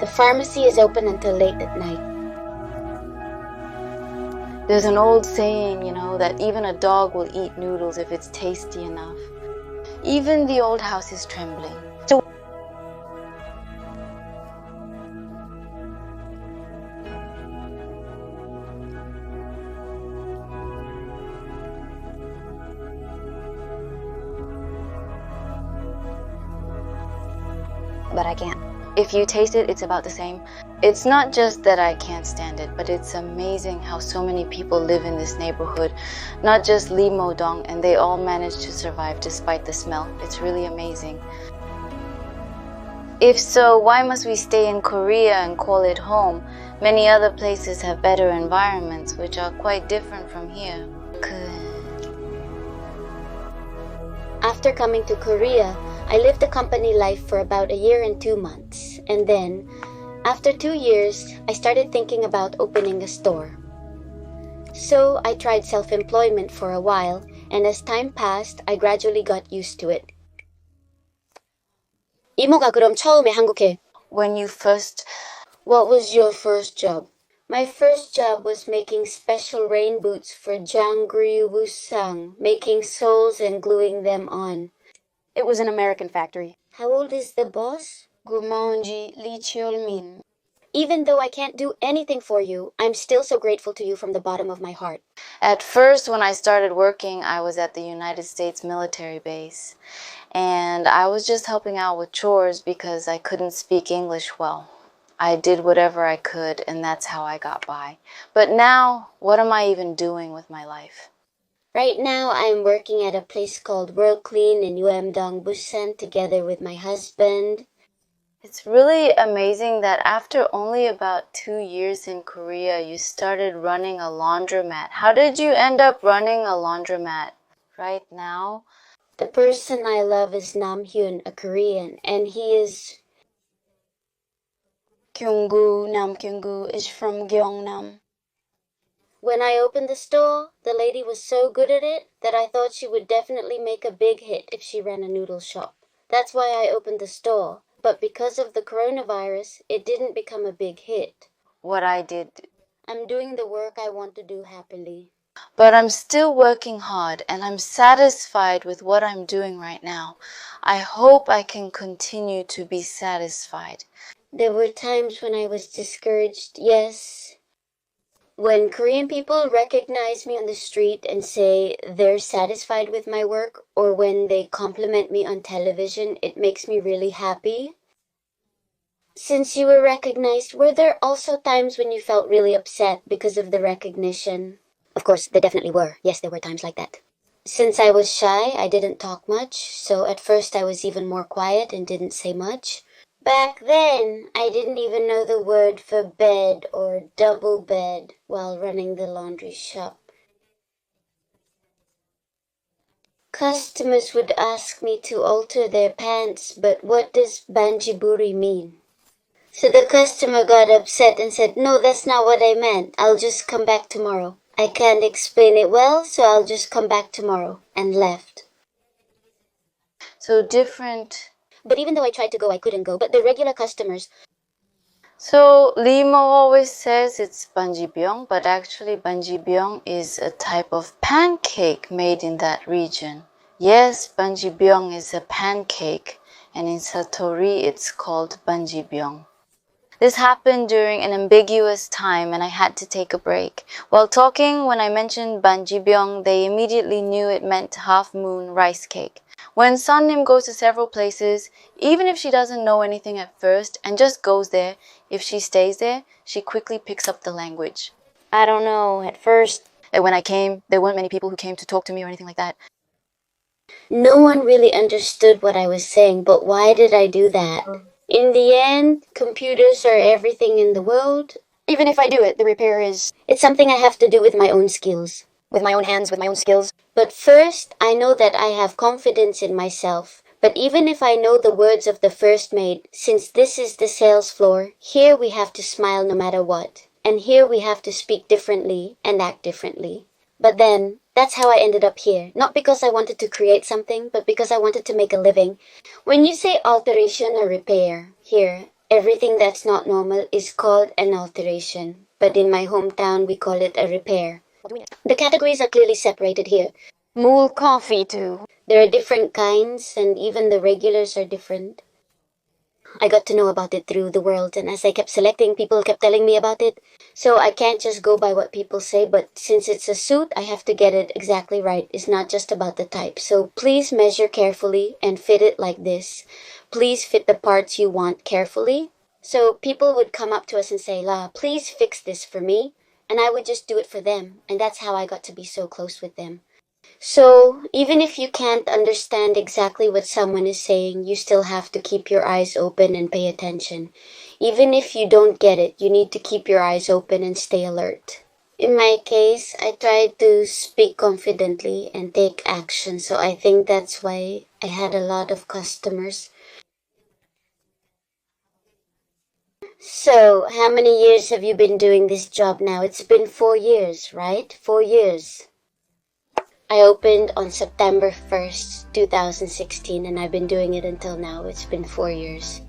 The pharmacy is open until late at night. There's an old saying, that even a dog will eat noodles if it's tasty enough. Even the old house is trembling. but I can't. If you taste it, it's about the same. It's not just that I can't stand it, but it's amazing how so many people live in this neighborhood. Not just Lee Mo-dong, and they all manage to survive despite the smell. It's really amazing. If so, why must we stay in Korea and call it home? Many other places have better environments, which are quite different from here. After coming to Korea, I lived a company life for about a year and 2 months. And then, after 2 years, I started thinking about opening a store. So I tried self-employment for a while, and as time passed, I gradually got used to it. 이모가 그럼 처음에 한국에 What was your first job? My first job was making special rain boots for Janggri Wusang, making soles and gluing them on. It was an American factory. How old is the boss? Gumonji Lee-Cherun. Even though I can't do anything for you, I'm still so grateful to you from the bottom of my heart. At first, when I started working, I was at the United States military base. And I was just helping out with chores because I couldn't speak English well. I did whatever I could, and that's how I got by. But now, what am I even doing with my life? Right now, I'm working at a place called World Clean in Uemdong, Busan, together with my husband. It's really amazing that after only about 2 years in Korea, you started running a laundromat. How did you end up running a laundromat? Right now? The person I love is Nam-hyun, a Korean, and he is... Nam Kyunggu is from Gyeongnam. When I opened the store, the lady was so good at it that I thought she would definitely make a big hit if she ran a noodle shop. That's why I opened the store. But because of the coronavirus, it didn't become a big hit. What I did. I'm doing the work I want to do happily. But I'm still working hard, and I'm satisfied with what I'm doing right now. I hope I can continue to be satisfied. There were times when I was discouraged, yes. When Korean people recognize me on the street and say they're satisfied with my work, or when they compliment me on television, it makes me really happy. Since you were recognized, were there also times when you felt really upset because of the recognition? Of course, there definitely were. Yes, there were times like that. Since I was shy, I didn't talk much, so at first I was even more quiet and didn't say much. Back then, I didn't even know the word for bed or double bed while running the laundry shop. Customers would ask me to alter their pants, but what does banjiburi mean? So the customer got upset and said, "No, that's not what I meant. I'll just come back tomorrow. I can't explain it well, so I'll just come back tomorrow," and left. So different. But even though I tried to go, I couldn't go. But the regular customers... So Limo always says it's banjibyong, but actually banjibyong is a type of pancake made in that region. Yes, banjibyong is a pancake, and in Satori it's called banjibyong. This happened during an ambiguous time and I had to take a break. While talking, when I mentioned banjibyong, they immediately knew it meant half moon rice cake. When Sonnim goes to several places, even if she doesn't know anything at first and just goes there, if she stays there, she quickly picks up the language. I don't know, at first... When I came, there weren't many people who came to talk to me or anything like that. No one really understood what I was saying, but why did I do that? In the end, computers are everything in the world. Even if I do it, the repair is... It's something I have to do with my own skills. With my own hands, with my own skills. But first, I know that I have confidence in myself. But even if I know the words of the first maid, since this is the sales floor, here we have to smile no matter what. And here we have to speak differently and act differently. But then, that's how I ended up here. Not because I wanted to create something, but because I wanted to make a living. When you say alteration or repair, here, everything that's not normal is called an alteration. But in my hometown, we call it a repair. The categories are clearly separated here. Mool coffee, too. There are different kinds, and even the regulars are different. I got to know about it through the world, and as I kept selecting, people kept telling me about it. So I can't just go by what people say, but since it's a suit, I have to get it exactly right. It's not just about the type. So please measure carefully and fit it like this. please fit the parts you want carefully. So people would come up to us and say, La, please fix this for me. And I would just do it for them. And that's how I got to be so close with them. So even if you can't understand exactly what someone is saying, you still have to keep your eyes open and pay attention. Even if you don't get it, you need to keep your eyes open and stay alert. In my case, I tried to speak confidently and take action, so I think that's why I had a lot of customers. So, how many years have you been doing this job now? It's been 4 years, right? 4 years. I opened on September 1st, 2016, and I've been doing it until now. It's been 4 years.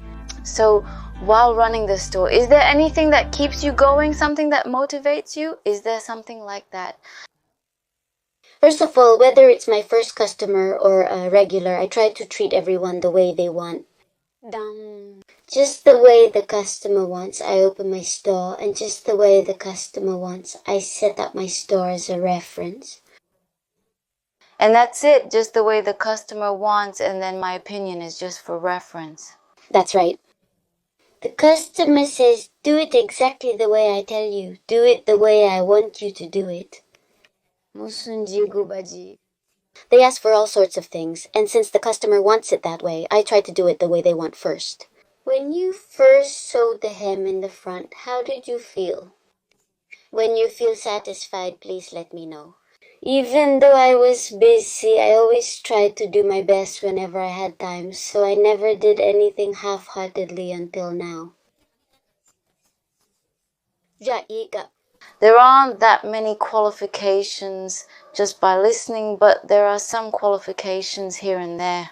So, while running the store, is there anything that keeps you going, something that motivates you? Is there something like that? First of all, whether it's my first customer or a regular, I try to treat everyone the way they want. Just the way the customer wants, I open my store, and just the way the customer wants, I set up my store as a reference. And that's it, just the way the customer wants, and then my opinion is just for reference. That's right. The customer says, do it exactly the way I tell you. Do it the way I want you to do it. They ask for all sorts of things, and since the customer wants it that way, I try to do it the way they want first. When you first sewed the hem in the front, how did you feel? When you feel satisfied, please let me know. Even though I was busy, I always tried to do my best whenever I had time, so I never did anything half-heartedly until now. There aren't that many qualifications just by listening, but there are some qualifications here and there.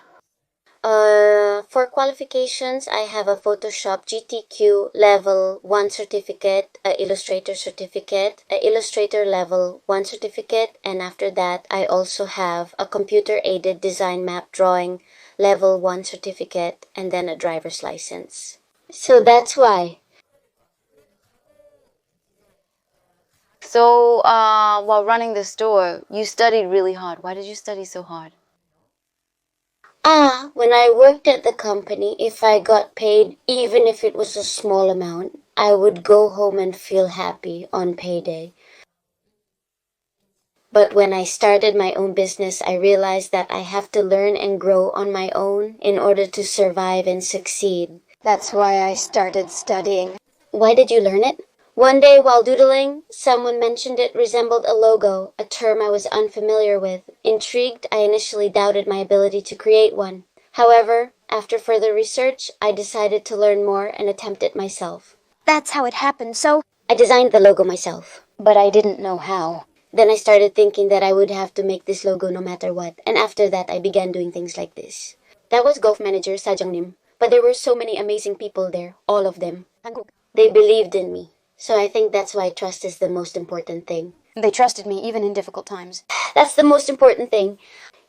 For qualifications, I have a Photoshop GTQ Level 1 certificate, a Illustrator certificate, a Illustrator Level 1 certificate, and after that, I also have a Computer-Aided Design Map Drawing Level 1 certificate, and then a driver's license. So that's why. So, while running the store, you studied really hard. Why did you study so hard? When I worked at the company, if I got paid, even if it was a small amount, I would go home and feel happy on payday. But when I started my own business, I realized that I have to learn and grow on my own in order to survive and succeed. That's why I started studying. Why did you learn it? One day while doodling, someone mentioned it resembled a logo, a term I was unfamiliar with. Intrigued, I initially doubted my ability to create one. However, after further research, I decided to learn more and attempt it myself. That's how it happened, so I designed the logo myself. but I didn't know how. Then I started thinking that I would have to make this logo no matter what, and after that I began doing things like this. That was Golf Manager Sajangnim, but there were so many amazing people there, all of them. They believed in me. So I think that's why trust is the most important thing. They trusted me even in difficult times. That's the most important thing.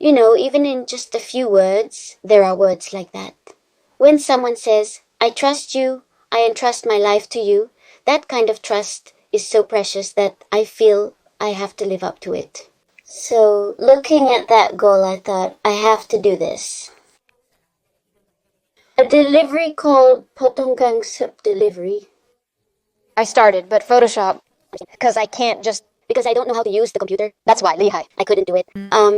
You know, even in just a few words, there are words like that. When someone says, I trust you, I entrust my life to you, that kind of trust is so precious that I feel I have to live up to it. So, looking at that goal, I thought, I have to do this. A delivery called Potonggang Sup Delivery. I started, but Photoshop, because I don't know how to use the computer. That's why, Lehigh. I couldn't do it.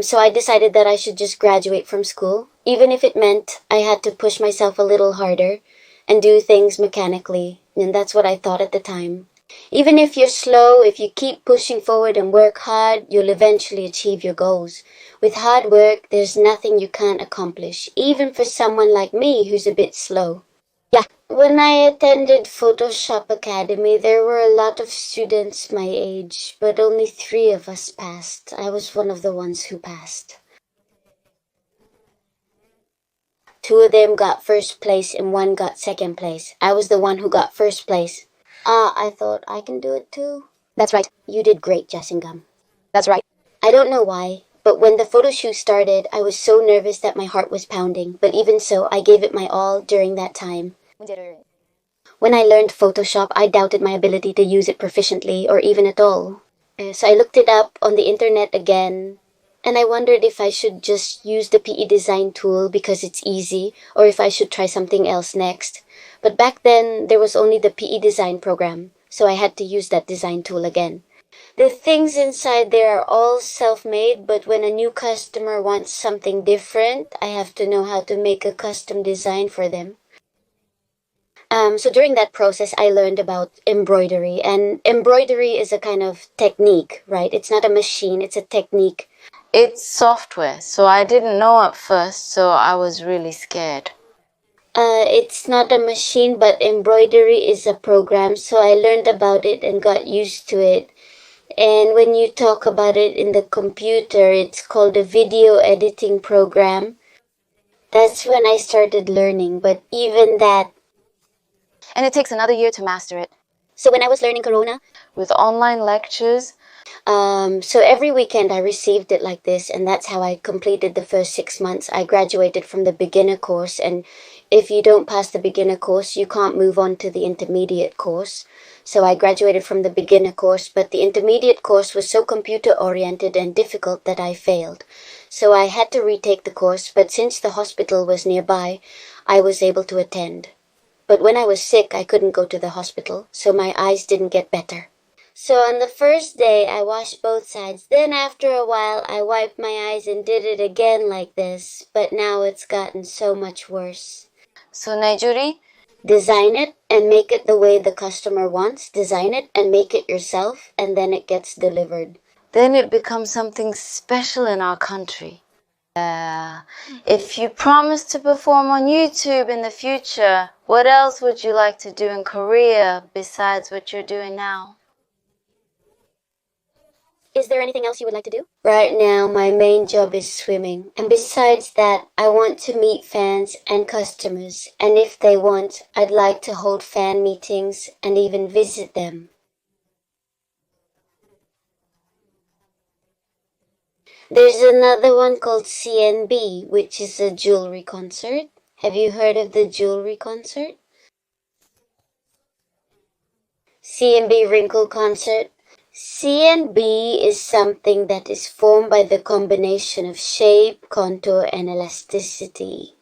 So I decided that I should just graduate from school, even if it meant I had to push myself a little harder and do things mechanically, and that's what I thought at the time. Even if you're slow, if you keep pushing forward and work hard, you'll eventually achieve your goals. With hard work, there's nothing you can't accomplish, even for someone like me who's a bit slow. Yeah. When I attended Photoshop Academy, there were a lot of students my age, but only 3 of us passed. I was one of the ones who passed. 2 of them got first place and 1 got second place. I was the one who got first place. I thought I can do it too. That's right. You did great, Jessingam. That's right. I don't know why, but when the photo shoot started, I was so nervous that my heart was pounding. But even so, I gave it my all during that time. When I learned Photoshop, I doubted my ability to use it proficiently or even at all. So I looked it up on the internet again, and I wondered if I should just use the PE design tool because it's easy, or if I should try something else next. But back then, there was only the PE design program, so I had to use that design tool again. The things inside there are all self-made, but when a new customer wants something different, I have to know how to make a custom design for them. So during that process, I learned about embroidery, and embroidery is a kind of technique, right? It's not a machine, it's a technique. It's software, so I didn't know at first, so I was really scared. It's not a machine, but embroidery is a program, so I learned about it and got used to it. And when you talk about it in the computer, it's called a video editing program. That's when I started learning, but even that. And it takes another year to master it. So when I was learning Corona, with online lectures, so every weekend I received it like this, and that's how I completed the first 6 months. I graduated from the beginner course, and if you don't pass the beginner course, you can't move on to the intermediate course. So I graduated from the beginner course, but the intermediate course was so computer-oriented and difficult that I failed. So I had to retake the course, but since the hospital was nearby, I was able to attend. But when I was sick, I couldn't go to the hospital, so my eyes didn't get better. So on the first day, I washed both sides. Then after a while, I wiped my eyes and did it again like this. But now it's gotten so much worse. So Naijuri, design it and make it the way the customer wants. Design it and make it yourself, and then it gets delivered. Then it becomes something special in our country. If you promise to perform on YouTube in the future, what else would you like to do in Korea besides what you're doing now? Is there anything else you would like to do? Right now, my main job is swimming. And besides that, I want to meet fans and customers. And if they want, I'd like to hold fan meetings and even visit them. There's another one called CNB, which is a jewelry concert. Have you heard of the jewelry concert? CNB wrinkle concert. CNB is something that is formed by the combination of shape, contour, and elasticity.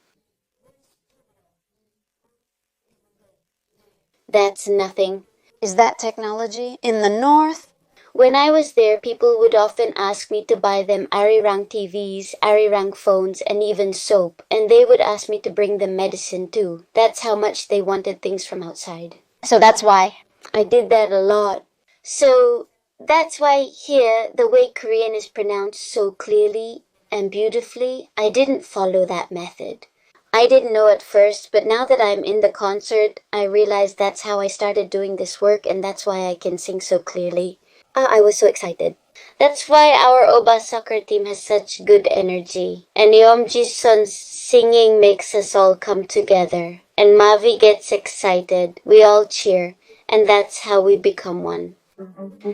That's nothing. Is that technology in the north? When I was there, people would often ask me to buy them arirang TVs, arirang phones, and even soap. And they would ask me to bring them medicine too. That's how much they wanted things from outside. So that's why. I did that a lot. So that's why here, the way Korean is pronounced so clearly and beautifully, I didn't follow that method. I didn't know at first, but now that I'm in the concert, I realize that's how I started doing this work, and that's why I can sing so clearly. I was so excited. That's why our Oba soccer team has such good energy. And Yeom Ji-sun's singing makes us all come together. And Mavi gets excited. We all cheer. And that's how we become one.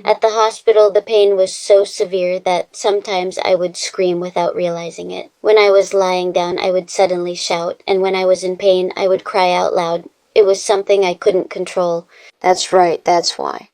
At the hospital, the pain was so severe that sometimes I would scream without realizing it. When I was lying down, I would suddenly shout. And when I was in pain, I would cry out loud. It was something I couldn't control. That's right, that's why.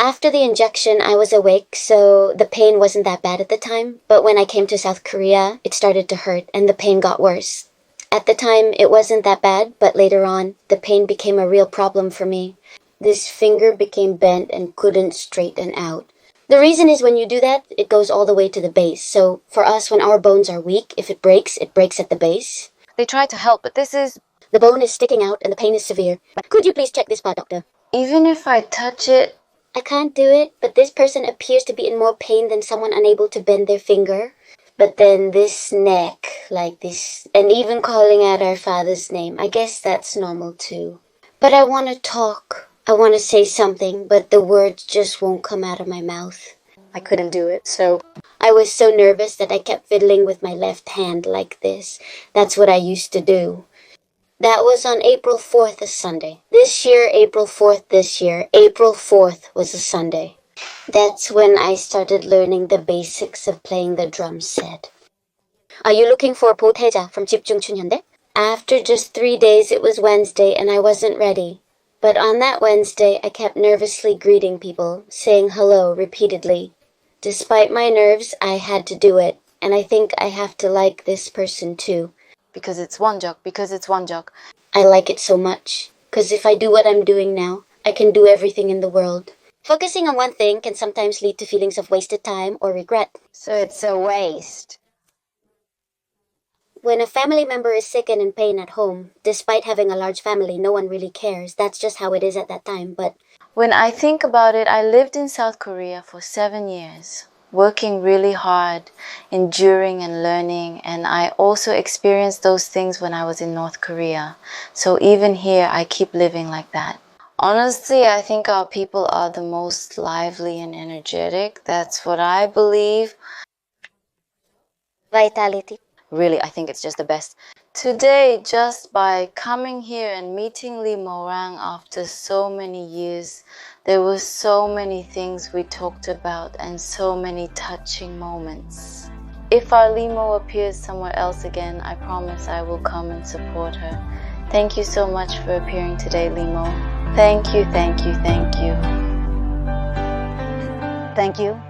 After the injection, I was awake, so the pain wasn't that bad at the time. But when I came to South Korea, it started to hurt, and the pain got worse. At the time, it wasn't that bad, but later on, the pain became a real problem for me. This finger became bent and couldn't straighten out. The reason is when you do that, it goes all the way to the base. So for us, when our bones are weak, if it breaks at the base. They try to help, but the bone is sticking out and the pain is severe. Could you please check this part, doctor? Even if I touch it, I can't do it, but this person appears to be in more pain than someone unable to bend their finger. But then this neck, like this, and even calling out our father's name, I guess that's normal too. But I want to talk. I want to say something, but the words just won't come out of my mouth. I couldn't do it, so I was so nervous that I kept fiddling with my left hand like this. That's what I used to do. That was on April 4th, a Sunday. This year, April 4th was a Sunday. That's when I started learning the basics of playing the drum set. Are you looking for 보태자 from 집중 춘현대? After just 3 days, it was Wednesday and I wasn't ready. But on that Wednesday, I kept nervously greeting people, saying hello repeatedly. Despite my nerves, I had to do it. And I think I have to like this person too. Because it's Wonjok. I like it so much. Because if I do what I'm doing now, I can do everything in the world. Focusing on one thing can sometimes lead to feelings of wasted time or regret. So it's a waste. When a family member is sick and in pain at home, despite having a large family, no one really cares. That's just how it is at that time, but When I think about it, I lived in South Korea for 7 years, working really hard, enduring and learning, and I also experienced those things when I was in North Korea. So even here, I keep living like that. Honestly, I think our people are the most lively and energetic. That's what I believe. vitality. Really, I think it's just the best. Today, just by coming here and meeting Lee Morang after so many years, there were so many things we talked about and so many touching moments. If our Limo appears somewhere else again, I promise I will come and support her. Thank you so much for appearing today, Limo. Thank you, thank you, thank you. Thank you.